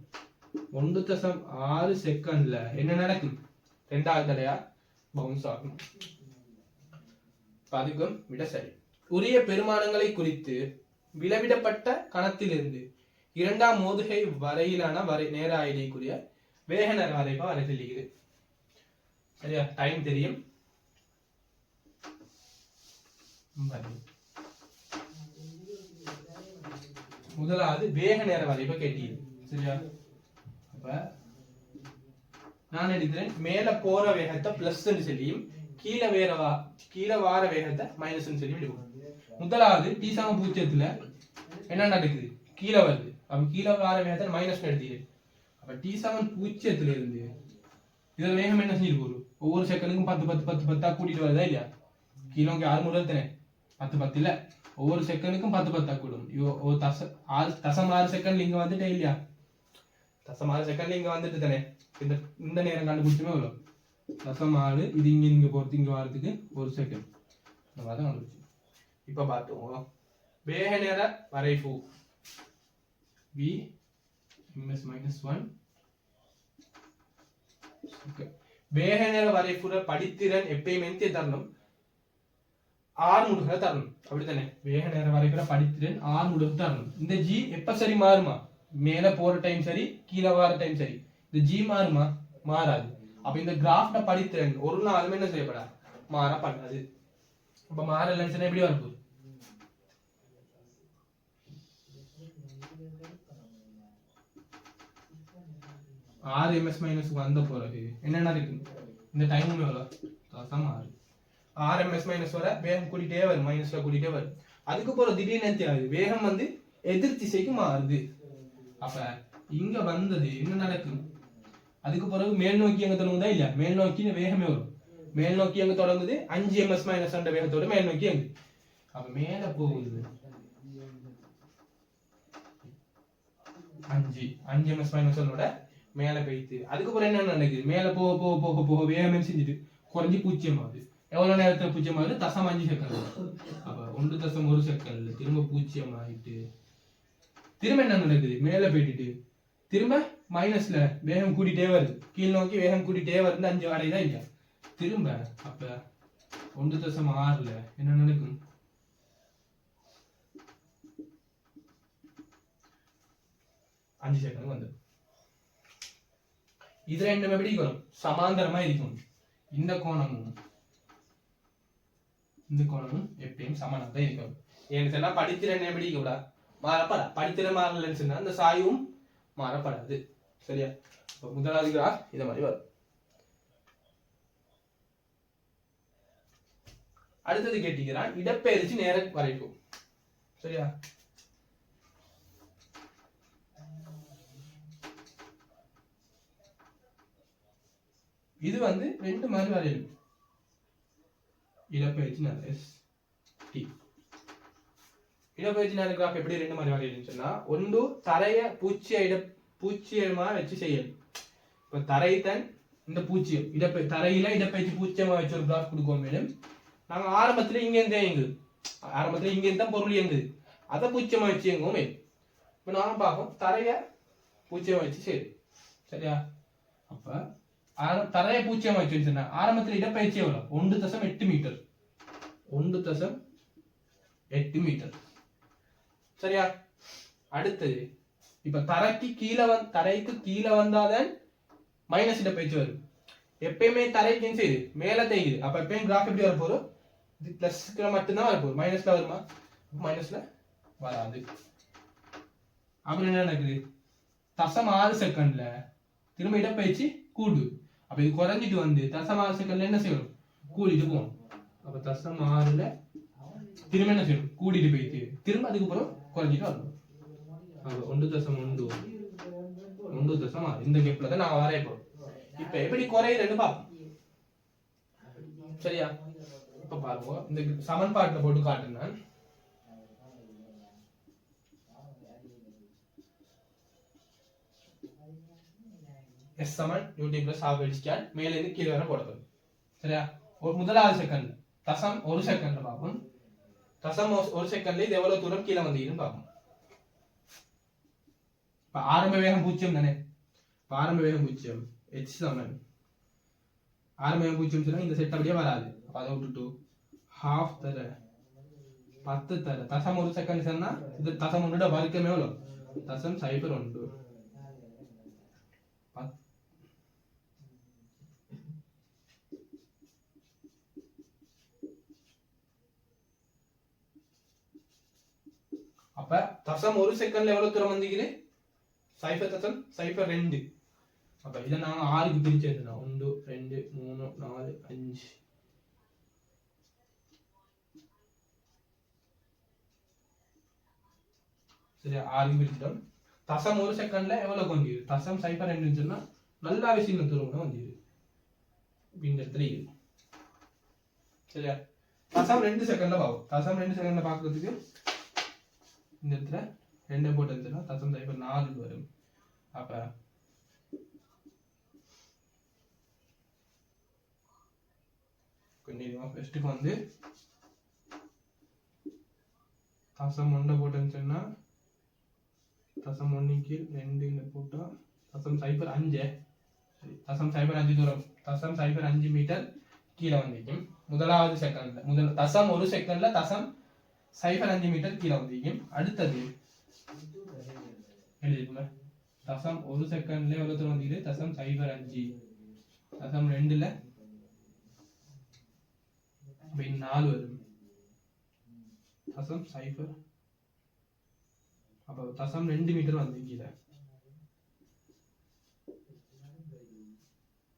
1.6 செகண்ட்ல என்ன நடக்கும்? ரெண்டாவது தடையா பவுன்ஸ் ஆகும். அதுக்கும் விட சரி. உரிய பெருமானங்களை குறித்து விளவிடப்பட்ட கணத்திலிருந்து இரண்டாம் மோதுகை வரையிலான நேர ஆயிடைக்குரிய வேக நேர வரைப்பா வரை சொல்லிக்குது. சரியா? டைம் தெரியும். முதலாவது வேக நேர வரைப்ப கேட்டீங்க. சரியா? அப்ப நான் எடுக்கிறேன் மேல போற வேகத்தை பிளஸ் சொல்லியும் கீழே வார வேகத்தை மைனஸ் சொல்லி விடுவோம். முதலாவது டி சம 0 என்ன நடக்குது? கீழே வருது. அப்ப கீழே வார வேகத்தை மைனஸ் எடுத்தீங்க. அப்ப டி சமன் 0 இருந்து இதுல வேகம் என்ன செஞ்சு போகுது? ஒவ்வொரு செகண்டுக்கும் 10 கூட்டிட்டு வருதா இல்லையா? கீழே 6 முதல் தானே 10 இல்ல. ஒவ்வொரு செகண்டுக்கும் 10 கூடும். தசம் 6 செகண்ட் இங்க வந்துட்டே இல்லையா? தசம் 6 செகண்ட்ல இங்க வந்துட்டு தானே. இந்த நேரம் கண்டுபிடிச்சுமே எவ்வளோ? தசம் 6. இது இங்க போறது இங்க வரதுக்கு 1 செகண்ட். இந்த மாதிரி கண்டுபிடிச்சு. இப்ப பார்த்தோம் வேக நேர வரைப்பு v ms -1. வேக நேர வரைப்புற படித்திறன் எப்பயுமே தரணும் 6 முடுக தரணும். அப்படித்தானே? வேக நேர வரைப்புற படித்திறன் 6 முடுக தரணும். இந்த g எப்ப சரி மாறுமா? மேல போற டைம் சரி கீழே வர டைம் சரி. இந்த g மாறுமா? மாறாது. அப்ப இந்த கிராஃப்ட படித்திறன் ஒரு நாளுமே என்ன செய்யப்படாது? மாற பண்ணாது. அப்ப மாறலன்னு சொன்னா எப்படி வரப்போகுது? RMS மைனஸ் வந்த பிறகு என்னென்ன இருக்கு? இந்த டைமும் எவ்வளோ? தசம் 6. RMS மைனஸ் வர வேகம் கூட்டிகிட்டே வரும். மைனஸ்ல கூட்டிகிட்டே வரும். அதுக்கு போற திடீர்னு என்ன ஆகுது? வேகம் வந்து எதிர் திசைக்கு மாறுது. அப்ப இங்க வந்தது என்ன நடக்கும்? அதுக்கு பிறகு மேல் நோக்கி எங்க தொடங்குதா இல்லையா? மேல் நோக்கி வேகமே வரும். மேல் நோக்கி எங்க தொடங்குது? 5 ms மைனஸ் என்ற வேகத்தோட மேல் நோக்கி எங்க? அப்ப மேல போகுது 5 ms மைனஸ் ஒன்னோட மேல போயிட்டு அதுக்கப்புறம் என்ன நடக்குது? மேல போக போக போக போக வேகமே செஞ்சுட்டு குறைஞ்சி 0 ஆகுது. எவ்வளவு நேரத்துல 0 ஆகுது? தசம் 5 செகண்ட். அப்ப 1.1 செகண்ட்ல திரும்ப 0 ஆயிட்டு திரும்ப என்ன நடக்குது? மேல போயிட்டு திரும்ப மைனஸ்ல வேகம் கூட்டிட்டே வருது. கீழ் நோக்கி வேகம் கூட்டிட்டே வருது. 5 வரைதான் இல்லையா? திரும்ப அப்ப 1.6ல என்ன நடக்கும்? அஞ்சு செகண்ட் வந்து இது ரெண்டும் எப்படி இருக்கணும்? சமாந்தரமா இருக்கணும். இந்த கோணமும் எப்பயும் சமனாக தான் இருக்கும். ஏன்னு சொன்னா படித்திறன் எப்படி கூட மாறப்படா, படித்திறன் மாறலன்னு சொன்னா அந்த சாயும் மாறப்படாது. சரியா? முதலாவது கிராஃப் இதை மாதிரி வரும். அடுத்தது கேட்டீங்கன்னா இடப்பெயர்ச்சி நேர வரைக்கும். சரியா? இது வந்து ரெண்டு மாதிரி வரையும். இடப்பெயர்ச்சி நேர ST. இடப்பெயர்ச்சி நேர கிராஃப் எப்படி ரெண்டு மாதிரி வரையும் சொன்னா, ஒன்று தரைய பூச்சியமா வச்சு செய்யணும். இப்ப தரைத்தன் இந்த பூச்சியம் தரையில இடப்பெயர்ச்சி பூச்சியமா வச்சு ஒரு கிராஃப் கொடுக்கும். மேலும் நாங்க ஆரம்பத்துல இங்க இருந்தா பொருள் இயங்குது, அதை பூச்சியமா வச்சு இயங்குவோம். இப்ப நாங்க பார்ப்போம் தரைய பூச்சியமா வச்சு செய்யுது. சரியா? அப்ப தரைய பூச்சியமா வச்சு சொன்னா ஆரம்பத்துல இடப்பெயர்ச்சி எவ்வளவு? 1.8 மீட்டர். 1.8 மீட்டர். சரியா? அடுத்தது இப்ப தரைக்கு கீழே வந்தாதான் மைனஸ் இடப்பெயர்ச்சி வரும். எப்பயுமே தரைக்கு என்ன செய்யுது? மேல தேயுது. அப்ப எப்பயும் கிராஃப் எப்படி வர போறோம்? இது பிளஸ்ல மட்டும்தான் வர போகுது. மைனஸ்ல வருமா? மைனஸ்ல வராது. அப்புறம் என்ன நடக்குது? 0.6 செகண்ட்ல திரும்ப இடப்பெயர்ச்சி கூடு. அப்ப இது குறைஞ்சிட்டு வந்து 0.6 செகண்ட்ல என்ன செய்யும்? கூடிட்டு போகும். அப்ப 0.6ல திரும்ப என்ன செய்யும்? கூடிட்டு போயிட்டு திரும்ப அதுக்கப்புறம் குறைஞ்சிட்டு வரணும். 1.1 1.6 இந்த கேப்ல தான் நான் வரைய போறோம். இப்ப எப்படி குறையுதுன்னு பாப்போம். சரியா? இப்ப பாருங்க, இந்த சமன்பாட்டுல போட்டு காட்டுங்க. S சமன் ut plus half h square மேல இருந்து கீழ வரை போடுறது. சரியா? ஒரு முதலாவது செகண்ட் 0.1 செகண்ட்ல பாப்போம். 0.1 செகண்ட்ல இது எவ்வளவு தூரம் கீழ வந்தீங்கன்னு பாப்போம். இப்ப ஆரம்ப வேகம் 0 தானே. ஆரம்ப வேகம் 0 h சமன் ஆரம்ப வேகம் 0 சொன்னா இந்த செட் அப்படியே வராது. அப்ப அதை விட்டுட்டு half தர 10 தர 0.1 செகண்ட் சொன்னா இது 0.1 வர்க்கம் எவ்வளவு? 0.01. அப்ப 0.1 செகண்ட்ல எவ்வளவு தூரம் வந்தீங்க? 0.02. அப்ப இத நாங்க 6க்கு பிரிச்சு எழுதலாம். 1 2 3 4 5. சரியா? 6க்கு பிரிச்சிட்டோம். 0.1 செகண்ட்ல எவ்வளவு வந்தீங்க? 0.02 சொன்னா நல்லாவே சின்ன தூரம் வந்தீங்க. இந்த இடத்துல இது. சரியா? 0.2 செகண்ட்ல பாப்போம். 0.2 செகண்ட்ல பாக்குறதுக்கு இந்த இடத்துல 2 போட்டு வந்துனா 0.04 வரும். அப்ப கண்டினியூவா ஃபர்ஸ்ட்க்கு வந்து 0.1 போட்டு வந்துனா 0.1 கீழ் 2 இங்க போட்டா 0.05 சரி 0.05 தூரம் 0.05 மீட்டர் கீழ வந்திருக்கும். முதலாவது செகண்ட்ல 0.1 செகண்ட்ல 0.05 மீட்டர் கீழ வந்திருக்கும். அடுத்தது எழுதிக்கோங்க. 0.1 செகண்ட்ல எவ்வளவு தூரம் வந்தீங்க? 0.05. 0.2ல 4 வரும். 0.0 அப்ப 0.2 மீட்டர் வந்திருக்கீங்க.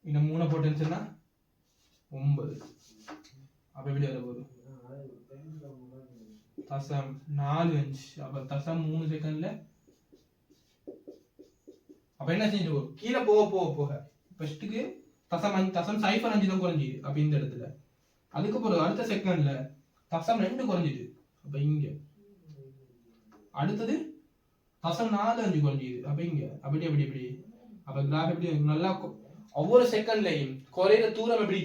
இந்த 3 போட்டேன்னா 9. அப்ப எப்படி வர போகுது? 0.45. அப்ப 0.3 செகண்ட்ல அப்ப என்ன செஞ்சு கீழே போக ஃபர்ஸ்ட்க்கு 0.05 தான் குறைஞ்சிது. அப்ப இந்த இடத்துல அதுக்கப்புறம் அடுத்த செகண்ட்ல 0.2 குறைஞ்சிது. அப்ப இங்க அடுத்தது 0.45 குறைஞ்சிது. அப்ப இங்க அப்படி அப்ப கிராஃப் எப்படி நல்லா ஒவ்வொரு செகண்ட்லயும் குறையிற தூரம் எப்படி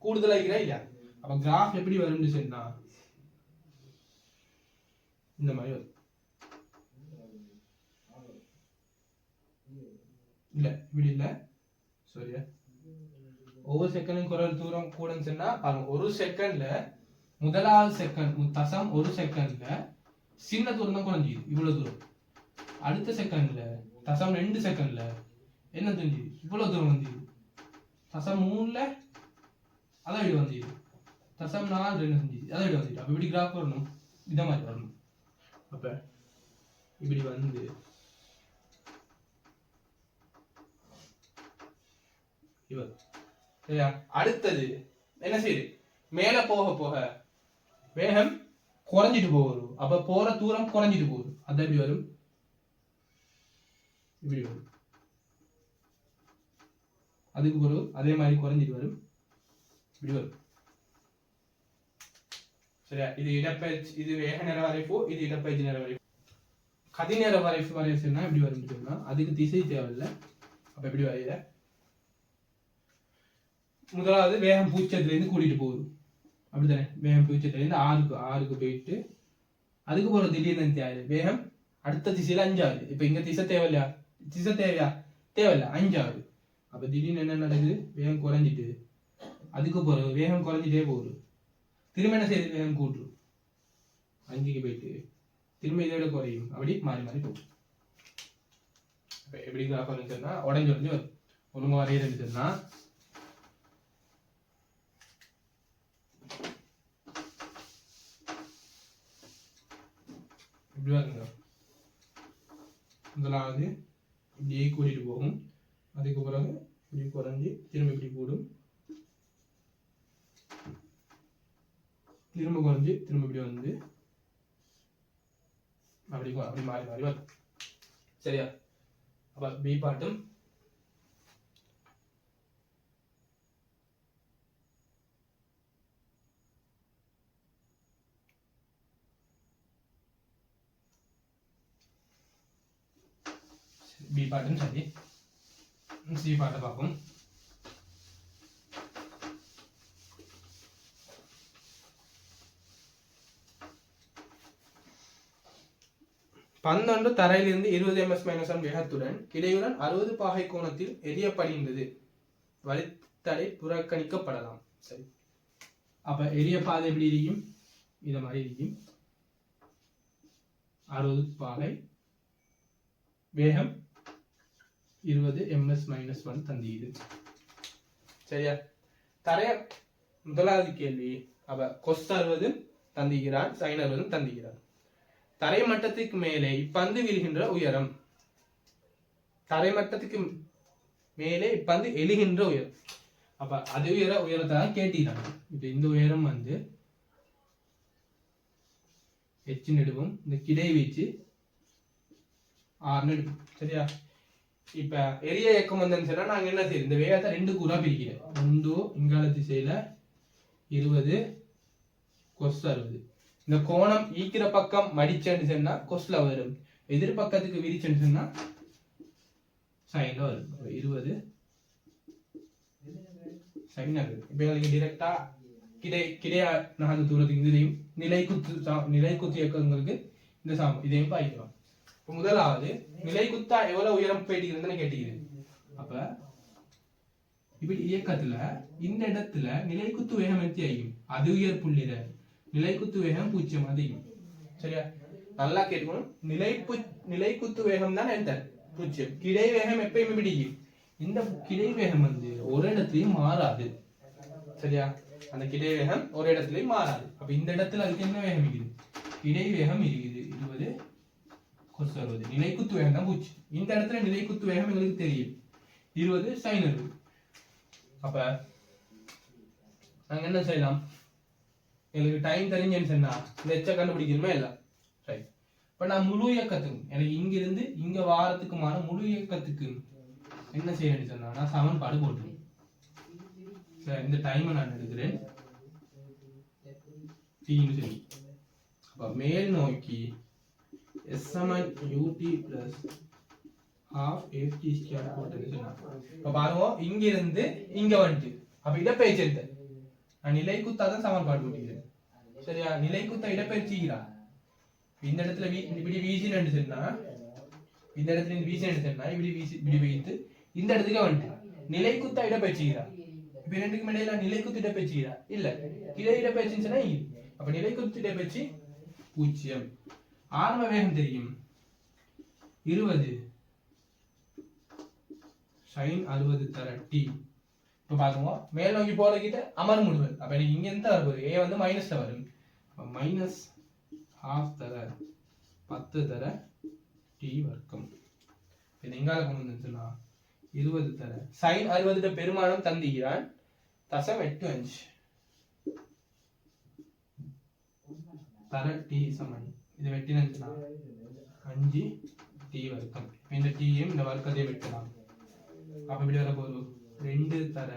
கூடுதலா இருக்கிறா இல்லையா? அப்ப கிராஃப் எப்படி வரும்னு சொன்னா இந்த மாதிரி வரும். இல்ல இப்படி இல்ல சரியா? ஒவ்வொரு செகண்டும் குறையிற தூரம் கூடன்னு சொன்னா பாருங்க, ஒரு செகண்ட்ல முதலாவது செகண்ட் 0.1 செகண்ட்ல சின்ன தூரம் தான் குறைஞ்சிது, இவ்வளவு தூரம். அடுத்த செகண்ட்ல 0.2 செகண்ட்ல என்ன தெரிஞ்சு இவ்வளவு தூரம் வந்து 0.3ல அதான் இப்படி வந்துடுது. தசம் 4 2 செஞ்சு அதான் இப்படி வந்துட்டு. அப்போ இப்படி கிராஃப் வரணும், இதை மாதிரி வரணும். அப்போ இப்படி வந்து இவர் சரியா. அடுத்தது என்ன செய்யுது, மேல போக போக வேகம் குறைஞ்சிட்டு போகுது. அப்ப போற தூரம் குறைஞ்சிட்டு போகுது. அது எப்படி வரும், இப்படி வரும். அதுக்கு பிறகு அதே மாதிரி குறைஞ்சிட்டு வரும், இப்படி வரும். சரியா. இது இடப்பெயர்ச்சி, இது வேக நேர வரைப்பு, இது இடப்பெயர்ச்சி நேர வரைப்பு. கதிநேர வரைப்பு வரைச்சுன்னா இப்படி வரும் சொன்னா அதுக்கு திசை தேவையில்லை. அப்ப எப்படி வரையில, முதலாவது வேகம் பூச்சத்துல இருந்து கூட்டிட்டு போகுது, அப்படித்தானே. வேகம் பூச்சத்துல இருந்து ஆறுக்கு போயிட்டு அதுக்கு போற திடீர்னு தேவை வேகம் அடுத்த திசையில 5 ஆகுது. இப்ப இங்க திசை தேவையா, தேவையில்ல 5 ஆகுது. அப்ப திடீர்னு என்ன நடக்குது, வேகம் குறைஞ்சிட்டு அதுக்கு போற வேகம் குறைஞ்சிட்டே போகுது. திரும்ப என்ன செய்யுது, வேகம் கூட்டு 5க்கு போயிட்டு திரும்ப இதை விட குறையும். அப்படி மாறி மாறி போகும். எப்படி கிராஃப் சொன்னா உடஞ்சு வரும். ஒழுங்கு வரையிறது சொன்னா இப்படி வருங்க. முதலாவது இப்படியே கூட்டிட்டு போகும், அதுக்கு பிறகு இப்படி குறைஞ்சி திரும்ப இப்படி கூடும், திரும்ப குறைஞ்சி திரும்ப இப்படி வந்து அப்படி அப்படி மாறி மாறி வரும். சரியா. அப்ப பி பாட்டும் பி பாட்டும் சரி. சி பாட்டை பார்ப்போம். பந்தொன்று தரையிலிருந்து 20 ms-1 வேகத்துடன் கிடையுடன் 60 பாகை கோணத்தில் எரியப்படுகின்றது. வழித்தடை புறக்கணிக்கப்படலாம். சரி. அப்ப எரிய பாதை எப்படி இருக்கும், இத மாதிரி இருக்கும். 60 பாகை, வேகம் 20 ms-1 தந்தீது. சரியா. தரைய முதலாவது கேள்வி. அப்ப cos 60 தந்திக்கிறான், sin 60 தந்திக்கிறான். தரை மட்டத்துக்கு மேலே இப்பந்து விழுகின்ற உயரம், தரை மட்டத்துக்கு மேலே இப்பந்து எழுகின்ற உயரம். அப்ப அது உயரத்தை கேட்டிருக்காங்க. இப்ப இந்த உயரம் வந்து h நெடுவும், இந்த கிடை வீச்சு r நெடுவும். சரியா. இப்ப எரிய இயக்கம் வந்தேன்னு சொன்னா நாங்க என்ன செய்யறோம், இந்த வேகத்தை 2 கூறா பிரிக்கிறோம். ஒன்று இங்கால திசையில 20 cos 60. இந்த கோணம் ஈக்கிற பக்கம் மடிச்சேன்னு சொன்னா கொஸ்ல வரும், எதிர்பக்கத்துக்கு விரிச்சேன்னு சொன்னா சைன்ல வரும். 20 சைன் ஆகுது. இப்ப எங்களுக்கு டைரக்டா கிடையா நகர்ந்த தூரத்துக்கு இதையும் நிலைக்குத்து இயக்கங்களுக்கு இந்த சாமம் இதையும் பாய்க்கிறோம். இப்ப முதலாவது நிலைக்குத்தா எவ்வளவு உயரம் போயிட்டு இருந்தேன்னு கேட்டுக்கிறேன். அப்ப இப்படி இயக்கத்துல இந்த இடத்துல நிலைக்குத்து வேகம் எத்தி ஆகும், அது உயர் புள்ளியில நிலைக்குத்து வேகம் 0 அதிகம். சரியா. நல்லா கேட்கணும். நிலைக்குத்து வேகம் தான் என்ன 0. கிடை வேகம் எப்பயுமே பிடிக்கும். இந்த கிடை வேகம் வந்து ஒரு இடத்துலயும் மாறாது. சரியா. அந்த கிடை வேகம் ஒரு இடத்துலயும் மாறாது. அப்ப இந்த இடத்துல அதுக்கு என்ன வேகம் இருக்குது, கிடை வேகம் இருக்குது 20 cos 60. நிலைக்குத்து வேகம் தான் 0. இந்த இடத்துல நிலைக்குத்து வேகம் எங்களுக்கு தெரியும் 20 sin 60. அப்ப நாங்க என்ன செய்யலாம், எங்களுக்கு டைம் தெரிஞ்சுன்னு சொன்னா இந்த எச்ச கண்டுபிடிக்கணுமே இல்லை. ரைட். இப்ப நான் முழு இயக்கத்துக்கு எனக்கு இங்க இருந்து இங்க வாரத்துக்குமான முழு இயக்கத்துக்கு என்ன செய்யணும்னு சொன்னா நான் சமன்பாடு போட்டுருவேன். சரி. இந்த டைமை நான் எடுக்கிறேன் t சொல்லி. அப்ப மேல் நோக்கி s = ut + 12 ft² போட்டுன்னு சொன்னா இப்ப பாருங்க இங்க இருந்து இங்க வந்துட்டு அப்ப இடப்பெயர்ச்சி எடுத்த நான் நிலைக்குத்தாதான் சமன்பாடு போட்டுக்கிறேன். சரியா. நிலைக்குத்த இடப்பெயர்ச்சிக்கிறா இந்த இடத்துல இப்படி வீசின்னு சொன்னா இந்த இடத்துல வீசின்னு சொன்னா இப்படி வீசி இப்படி வைத்து இந்த இடத்துக்கு வந்துட்டு நிலைக்குத்த இடப்பெயர்ச்சிக்கிறா. இப்ப ரெண்டுக்கு இடையில நிலைக்குத்து இடப்பெயர்ச்சிக்கிறா இல்ல, கிடை இடப்பெயர்ச்சின்னு சொன்னா அப்ப நிலைக்குத்து இடப்பெயர்ச்சி 0. ஆரம்ப வேகம் தெரியும் 20 sin 60 தர t இப்போ பாத்துங்க மேல் நோக்கி போறதுக்கிட்ட அமர் முடிவு. அப்ப எனக்கு இங்க எந்த வரும்? a வந்து மைனஸ்ல வரும். மைனஸ் ஹாஃப் தர 10 தர t வர்க்கம். இது எங்கால கொண்டு வந்துச்சுன்னா 20 தர sin 60 பெருமானம் தந்திக்கிறான் தசம் 85 தர t சமன். இது வெட்டினா 5 t வர்க்கம். இந்த t யும் இந்த வர்க்கத்தை வெட்டலாம். அப்ப இப்படி வர போகுது 2 தர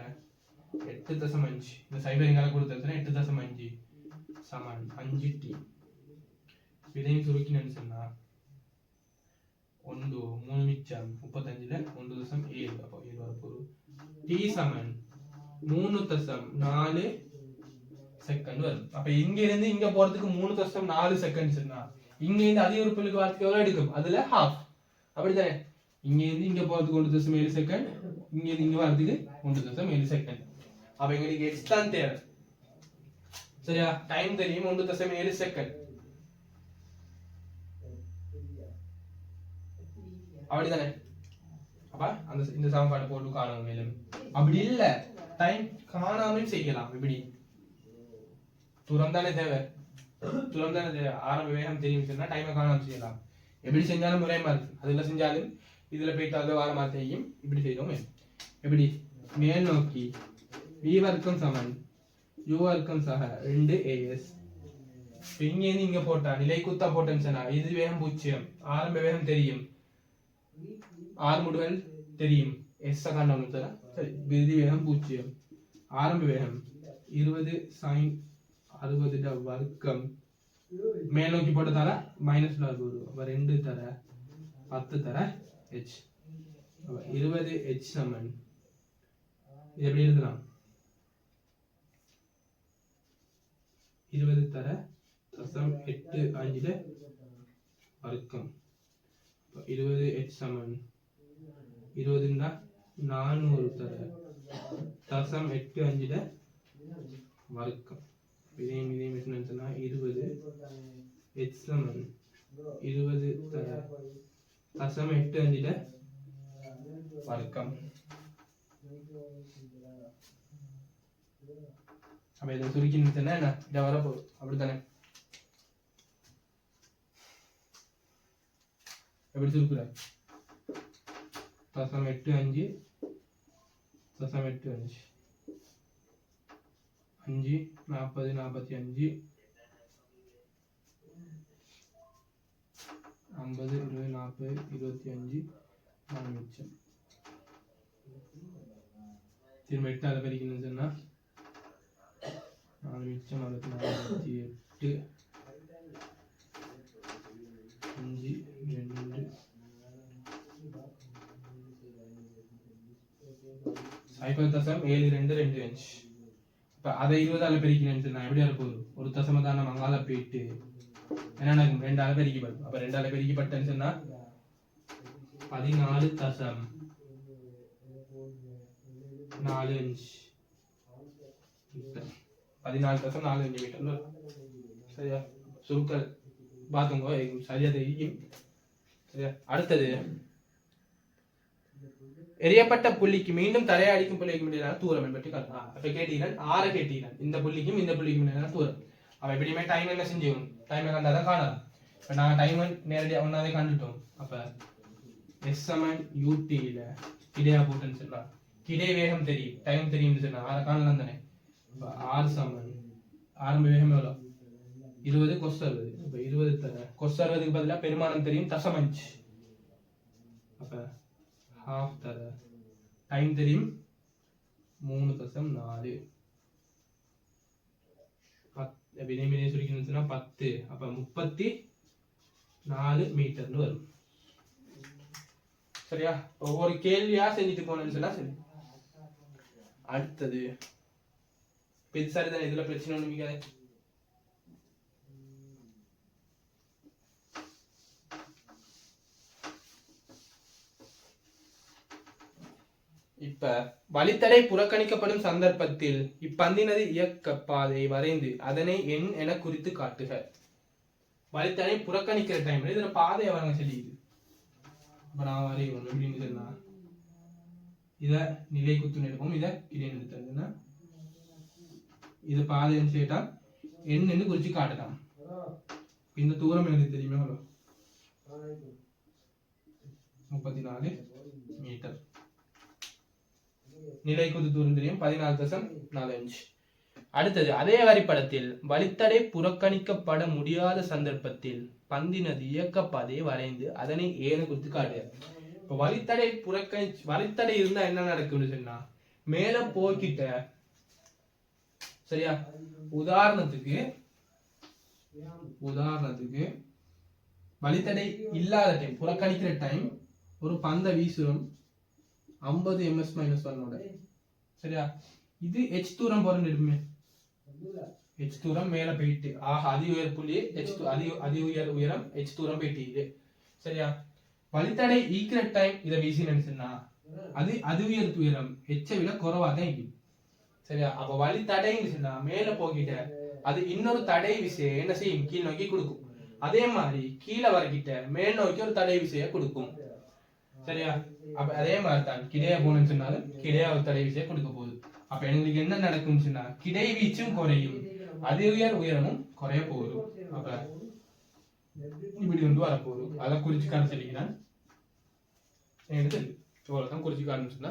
8.5. இந்த சைபர் எங்கால கொடுத்ததுன்னா 8.5 சமன் 5t. இதையும் சுருக்கினு சொன்னா 1 3 மிச்சம் 35ல 1.7. அப்போ இது வர போகுது t சமன் 3.4 செகண்ட் வரும். அப்ப இங்க இருந்து இங்க போறதுக்கு 3.4 செகண்ட் சொன்னா இங்க இருந்து அதிக ஒரு புள்ளிக்கு வரதுக்கு எவ்வளவு எடுக்கும்? அதுல ஹாஃப். அப்படித்தானே? இங்க இருந்து இங்க போறதுக்கு 1.7 செகண்ட், இங்க இருந்து இங்க வரதுக்கு 1.7 செகண்ட். அப்ப எங்களுக்கு x தான் தேவை. சரியா? டைம் தெரியும் 1.7 செகண்ட். அப்படிதானே? அப்ப அந்த இந்த சமன்பாடு போட்டு காணணும் மேலும். அப்படி இல்ல டைம் காணாமலும் செய்யலாம். எப்படி? தூரம் தானே தேவை. ஆரம்ப வேகம் தெரியும் சொன்னா டைமை காணாம செய்யலாம். எப்படி செஞ்சாலும் முறை மாதிரி அதுல செஞ்சாலும் இதுல போயிட்டு அது வார மாதிரியும் இப்படி செய்தோம். எப்படி? மேல் நோக்கி v வர்க்கம் சமன் u வர்க்கம் சக 2as. இங்க இருந்து இங்க போட்டா நிலை குத்தா போட்டேன்னு சொன்னா இது வேகம் 0, ஆரம்ப வேகம் தெரியும், ஆர் முடிவல் தெரியும், எஸ் காண்டோம் சார். சரி, இறுதி வேகம் 0, ஆரம்ப வேகம் 20 sin 60 வர்க்கம். மேல் நோக்கி போட்டதால மைனஸ்ல வருது. அப்ப 2 தர 10 தர h. 20 h சமன் இது எப்படி எழுதலாம்? 20 தர தசம் 85 வர்க்கம். 20 h சமன் 20 னா 400 தர தசம் 85 வர்க்கம். இதையும் என்னன்னா 20 h சமன் 20 தர தசம் 85 வர்க்கம். அப்ப இதை சுருக்கின்னு என்ன இதை வரப்போகுது. அப்படித்தானே? எப்படி சுருக்குற? தசம் 85 தசம் 85 5 40 45 50 20 40 25 4 மிச்சம். திரும்ப 8 பெருக்கணும்னு சொன்னா 4 மிச்சம் 48 5 2 0.72225. இப்ப அதை 20 பெருக்கினேன்னு சொன்னா எப்படி வரப்போகுது? ஒரு தசமதான மங்கால போயிட்டு என்ன நடக்கும்? 2 பெருக்கிப்படும். அப்ப 2 பெருக்கிப்பட்டேன்னு சொன்னா 14 தசம் 45 மீட்டர். சரியா? சுருக்கல் பாத்துங்க சரியா தெரியும். சரியா? அடுத்தது எரியப்பட்ட புள்ளிக்கு மீண்டும் தரையை அடிக்கும் புள்ளிக்கு இடையிலான தூரம் பற்றி காட்டலாம். அப்ப கேட்டீர்கள் ஆற கேட்டீர்கள் இந்த புள்ளிக்கும் இந்த புள்ளிக்கும் இடையிலான தூரம். அவ எப்படியுமே டைம் என்ன செஞ்சோம்? டைமை கண்டாதான் காணலாம். இப்ப நாங்க டைம் நேரடியாக ஒன்னாவே கண்டுட்டோம். அப்ப எஸ் சமன் யூடியில கிடையா போட்டுன்னு சொல்லலாம். கிடை வேகம் தெரியும், டைம் தெரியும் சொன்னா அதை காணலாம் தானே. இப்ப ஆர் சமன் ஆரம்ப வேகம் எவ்வளோ? 20 cos 60. இப்ப 20 தர cos 60க்கு பதிலா பெருமானம் தெரியும் தசம் 5. அப்ப ஹாஃப் தர டைம் தெரியும் 3.4. வினைமினை சுருக்கணும்னா 10. அப்ப 34 மீட்டர்னு வரும். சரியா? ஒவ்வொரு கேள்வியா செஞ்சுட்டு போனேன்னு சொன்னா சரி. அடுத்தது இது சரிதான். இதுல பிரச்சனை ஒண்ணு மிகாது. இப்ப வழித்தடை புறக்கணிக்கப்படும் சந்தர்ப்பத்தில் இப்பந்தினது இயக்க பாதை வரைந்து அதனை எண் என குறித்து காட்டுக. வழித்தடை புறக்கணிக்கிற டைம்ல இதுல பாதையை வரைங்க சொல்லிடுது. இப்ப நான் வரையணும் எப்படின்னு சொன்னா இதை நிலை குத்து எடுப்போம், இதை கிடை நிறுத்ததுன்னா இது பாதைன்னு சேர்த்தா என்னன்னு குறிச்சு காட்டலாம். இந்த தூரம் எனக்கு தெரியுமே 34 மீட்டர். நிலை குத்து தூரம் தெரியும் 14.45. அடுத்தது அதே வரைபடத்தில் வழித்தடை புறக்கணிக்கப்பட முடியாத சந்தர்ப்பத்தில் பந்தினது இயக்க பாதையை வரைந்து அதனை ஏன்னு குறித்து காட்டுது. இப்ப வழித்தடை இருந்தா என்ன நடக்கும்னு சொன்னா மேல போய்கிட்ட, சரியா, உதாரணத்துக்கு வழித்தடை இல்லாத டைம், புறக்கணிக்கிற டைம், ஒரு பந்த வீசுறோம் 50 ms-1 சரியா, இது h தூரம் போற நெடுமே, h தூரம் மேல போயிட்டு, அதி உயர் புள்ளி அதி உயரம் h தூரம் போயிட்டு, சரியா. வழித்தடை ஈக்கிற டைம் இதை வீசினு சொன்னா அது உயர் உயரம் h விட குறைவா தான் இருக்கும், சரியா. அப்ப வழித்தடைன்னு சொன்னா மேல போகிட்ட அது இன்னொரு தடை விசையை என்ன செய்யும், கீழ் நோக்கி கொடுக்கும். அதே மாதிரி கீழே வரக்கிட்ட மேல் நோக்கி ஒரு தடை விசையை கொடுக்கும், சரியா. அப்ப அதே மாதிரி தான் கிடையா போனன்னு சொன்னாலும் கிடையா ஒரு தடை விசையை கொடுக்க போகுது. அப்ப எங்களுக்கு என்ன நடக்கும்னு சொன்னா கிடை வீச்சும் குறையும், அது உயரமும் குறைய போகுது. அப்ப இப்படி வந்து வரப்போகுது. அதை குறிச்சு காமிச்சிருக்கிறான். இவ்வளவுதான் குறிச்சு காமிச்சுன்னா